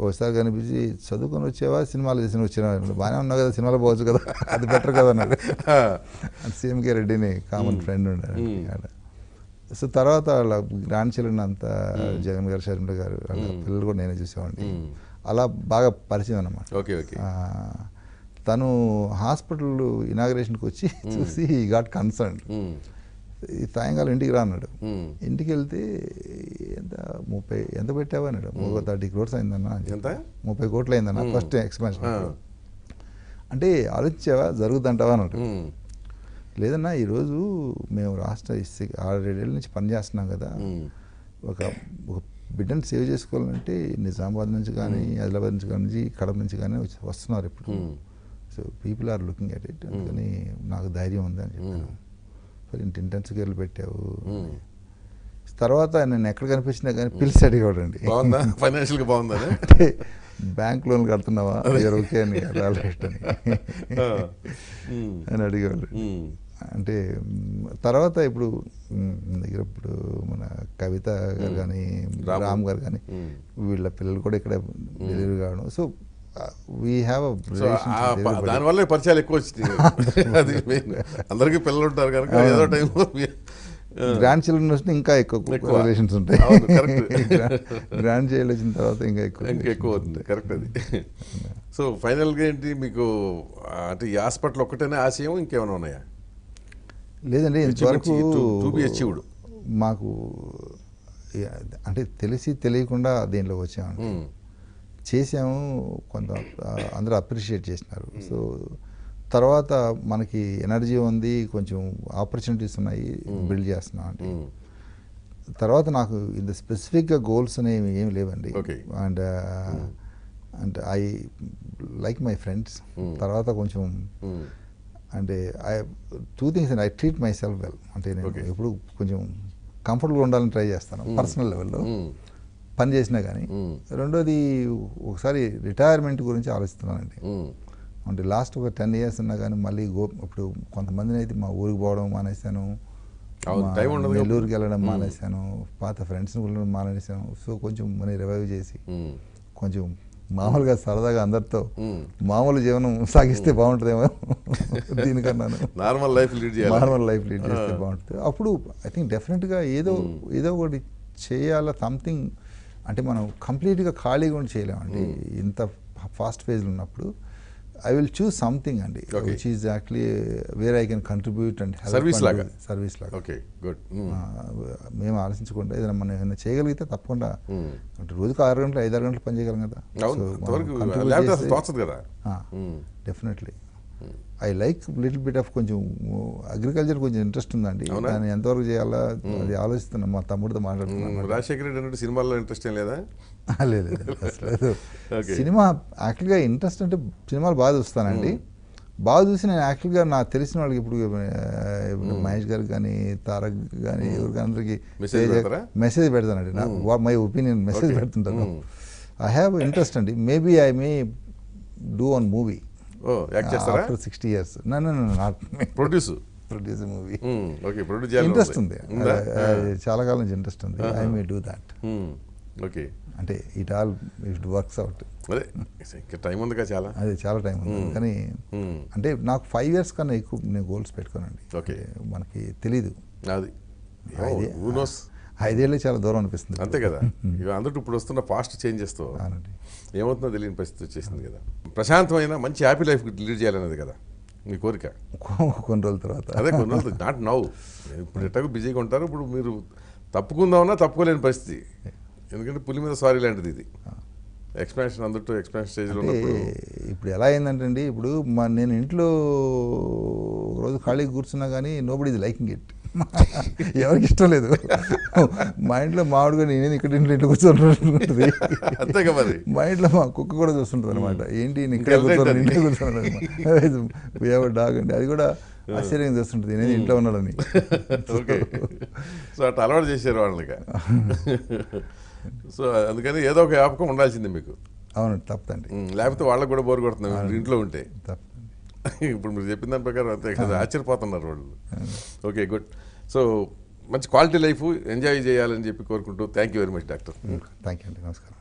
ఒకసారి కనిపించి, చదువుకొని వచ్చేవా సినిమాలు చేసిన వచ్చేవా, బాగానే ఉన్నావు కదా, సినిమాలో పోవచ్చు కదా, అది బెటర్ కదా అన్నాడు. సిఎంకే రెడ్డిని కామన్ ఫ్రెండ్ ఉన్నాడు. సో తర్వాత వాళ్ళ గ్రాండ్ చిల్డ్రన్ అంతా జగన్ గారు, షర్మిల గారు, వాళ్ళ పిల్లలు కూడా నేనే చూసేవాడిని. అలా బాగా పరిచయం అన్నమాట. తను హాస్పిటల్ ఇనాగ్రేషన్కి వచ్చి చూసి ఈ గాట్ కన్సర్న్, ఈ సాయంకాలం ఇంటికి రా అన్నాడు. ఇంటికి వెళ్తే ఎంత పెట్టావా అన్నాడు. 30 crores అయిందన్న, 30 కోట్లు అయిందన్న ఫస్ట్ ఎక్స్పాన్షన్. అంటే ఆలోచించావా, జరుగుతుంటావా అన్నాడు. లేదన్నా, ఈరోజు మేము రాష్ట్ర 6-7 ఏళ్ళ నుంచి పనిచేస్తున్నాం కదా, ఒక బిడ్డను సేవ్ చేసుకోవాలంటే నిజామాబాద్ నుంచి కానీ, ఆదిలాబాద్ నుంచి కానీ, కడప నుంచి కానీ వస్తున్నారు ఇప్పుడు. So people are looking at it, అందుకని నాకు ధైర్యం ఉంది అని చెప్పాను. ఇంత ఇంటెన్సివ్ కేర్లు పెట్టావు. తర్వాత నేను ఎక్కడ కనిపించినా కానీ పిలిచి అడిగేవాడండి, ఫైనాన్షియల్గా బాగుందా అంటే బ్యాంక్ లోన్ కడుతున్నావా, ఓకే అని రైట్ అని అడిగేవాడు. అంటే తర్వాత ఇప్పుడు దగ్గర ఇప్పుడు మన కవిత గారు కానీ, రామ్ గారు కానీ, వీళ్ళ పిల్లలు కూడా ఇక్కడ డెలివరీ కావడం. సో వీ హ్యావ్ దానివల్ల పరిచయాలు ఎక్కువ వచ్చింది. అది అందరికీ పిల్లలు ఉంటారు కనుక ఏదో టైంలో గ్రాండ్ చిల్డ్రన్ వస్తే ఇంకా ఎక్కువ రిలేషన్స్ ఉంటాయి. గ్రాండ్ చైల్డ్ వచ్చిన తర్వాత ఇంకా ఎక్కువ అవుతుంది. కరెక్ట్ అది. సో ఫైనల్గా ఏంటి మీకు, అంటే ఈ హాస్పిటల్ ఒక్కటేనే ఆశయం, ఇంకేమైనా ఉన్నాయా? లేదండి, ఇంతవరకు మాకు అంటే తెలిసి తెలియకుండా దీనిలో వచ్చామండి, చేసాము, కొంత అందరూ అప్రిషియేట్ చేసినారు. సో తర్వాత మనకి ఎనర్జీ ఉంది, కొంచెం ఆపర్చునిటీస్ ఉన్నాయి, బిల్డ్ చేస్తున్నాం అంటే. తర్వాత నాకు ఇంత స్పెసిఫిక్గా గోల్స్ అనేవి ఏమి లేవండి. And I like my friends. తర్వాత కొంచెం అంటే two things and I treat my self well. అంటే నేను ఎప్పుడు కొంచెం కంఫర్టబుల్గా ఉండాలని ట్రై చేస్తాను పర్సనల్ లెవెల్లో పని చేసినా కానీ. రెండోది ఒకసారి రిటైర్మెంట్ గురించి ఆలోచిస్తున్నానండి. అంటే లాస్ట్ ఒక 10 years ఉన్నా కానీ మళ్ళీ ఇప్పుడు కొంతమందిని అయితే మా ఊరికి పోవడం మానేశాను, నెల్లూరుకి వెళ్ళడం మానేశాను, పాత ఫ్రెండ్స్ని వెళ్ళడం మానేశాను. సో కొంచెం మనీ రివైవ్ చేసి కొంచెం మామూలుగా సరదాగా అందరితో మామూలు జీవనం సాగిస్తే బాగుంటుందేమో, దీనికన్నా నార్మల్ లైఫ్ లీడ్ చేస్తే బాగుంటుంది. అప్పుడు ఐ థింక్ డెఫినెట్గా ఏదో ఒకటి చేయాలా, సంథింగ్. అంటే మనం కంప్లీట్గా ఖాళీగా ఉండి చేయలేమండి ఇంత ఫాస్ట్ ఫేజ్లో ఉన్నప్పుడు. ఐ విల్ చూస్ సంథింగ్ అండి which is actually where I can contribute and service లాగా. Okay, good. మేము ఆలోచించకుండా ఏదైనా మనం ఏమైనా చేయగలిగితే తప్పకుండా, అంటే రోజుకు 6 గంటలు 5-6 గంటలు పని చేయగలం కదా. Definitely I like little bit of కొంచెం అగ్రికల్చర్ కొంచెం ఇంట్రెస్ట్ ఉందండి. దాన్ని ఎంతవరకు చేయాలా అది ఆలోచిస్తున్నాం. మా తమ్ముడితో మాట్లాడుతున్నాను. రాజశేఖర రెడ్డి సినిమాల్లో ఇంట్రెస్ట్ ఏం లేదా? లేదు, సినిమా యాక్చువల్గా ఇంట్రెస్ట్ అంటే సినిమాలు బాగా చూస్తానండి. బాగా చూసి నేను యాక్చువల్గా నాకు తెలిసిన వాళ్ళకి ఇప్పుడు మహేష్ గారికి కానీ, తారక్ కానీ, ఎవరికి అందరికి మెసేజ్ పెడతానండి. మై ఒపీనియన్ మెసేజ్ పెడుతుంటాను. ఐ హ్యావ్ ఇంట్రెస్ట్ అండి. Maybe I may do on movie after 60 years. No, not produce movie. Okay, produce interest ఉంది, చాలా కాలం నుంచి ఇంట్రెస్ట్ ఉంది. I may do that. Okay. అంటే ఇట్ వర్క్స్ అవుట్. అదే ఇంకా టైం ఉందిగా చాలా. అదే చాలా టైం ఉంది కానీ అంటే నాకు 5 years కన్నా ఎక్కువ నేను గోల్స్ పెట్టుకోనండి. ఓకే. మనకి తెలీదు, అది 5 ఏళ్ళే చాలా దూరం అనిపిస్తుంది. అంతే కదా. ఇక అందరూ ఇప్పుడు వస్తున్న ఫాస్ట్ చేంజెస్తో అవునండి. ఏమవుతుందో తెలియని పరిస్థితి వచ్చేసింది కదా. ప్రశాంతమైన మంచి హ్యాపీ లైఫ్ లీడ్ చేయాలనేది కదా మీ కోరిక. కొన్ని రోజుల తర్వాత అదే కొన్ని రోజులు నాట్ నౌ. ఇప్పుడు ఎట్టకు బిజీగా ఉంటారు. ఇప్పుడు మీరు తప్పుకుందామన్నా తప్పుకోలేని పరిస్థితి. ఎందుకంటే పులి మీద సారీ లాంటిది ఇది. ఎక్స్పాన్షన్ అందరితో ఎక్స్పాన్షన్ స్టేజ్లో ఉన్నప్పుడు ఇప్పుడు ఎలా అయిందంటే అండి, ఇప్పుడు నేను ఇంట్లో రోజు ఖాళీగా కూర్చున్నా కానీ నోబడి ఈజ్ లైకింగ్ ఇట్. ఎవరికి ఇష్టం లేదు. మా ఇంట్లో మామిడిగా నేను ఇక్కడ ఇంట్లో కూర్చోంటుంది. అంతే కదా మరి. మా ఇంట్లో మా కుక్క కూడా చూస్తుంటుంది అనమాట. ఏంటి ఇక్కడ కూర్చోండి, ఇంట్లో కూర్చోండి డాగ్ అండి, అది కూడా ఆశ్చర్యంగా చూస్తుంటుంది నేను ఇంట్లో ఉన్నాడని. ఓకే. సో అట్లా అలవాటు చేశారు వాళ్ళకి. సో అందుకని ఏదో ఒక వ్యాపకం ఉండాల్సిందే మీకు. అవునండి, తప్పదండి. లేకపోతే వాళ్ళకి కూడా బోర్ కొడుతుంది ఇంట్లో ఉంటే. తప్పదండి. ఇప్పుడు మీరు చెప్పిన దాని ప్రకారం అంతే కదా, ఆశ్చర్యపోతున్నారు వాళ్ళు. Okay, good. సో మంచి క్వాలిటీ లైఫ్ ఎంజాయ్ చేయాలని చెప్పి కోరుకుంటూ thank you very much doctor. Thank you అండి, నమస్కారం.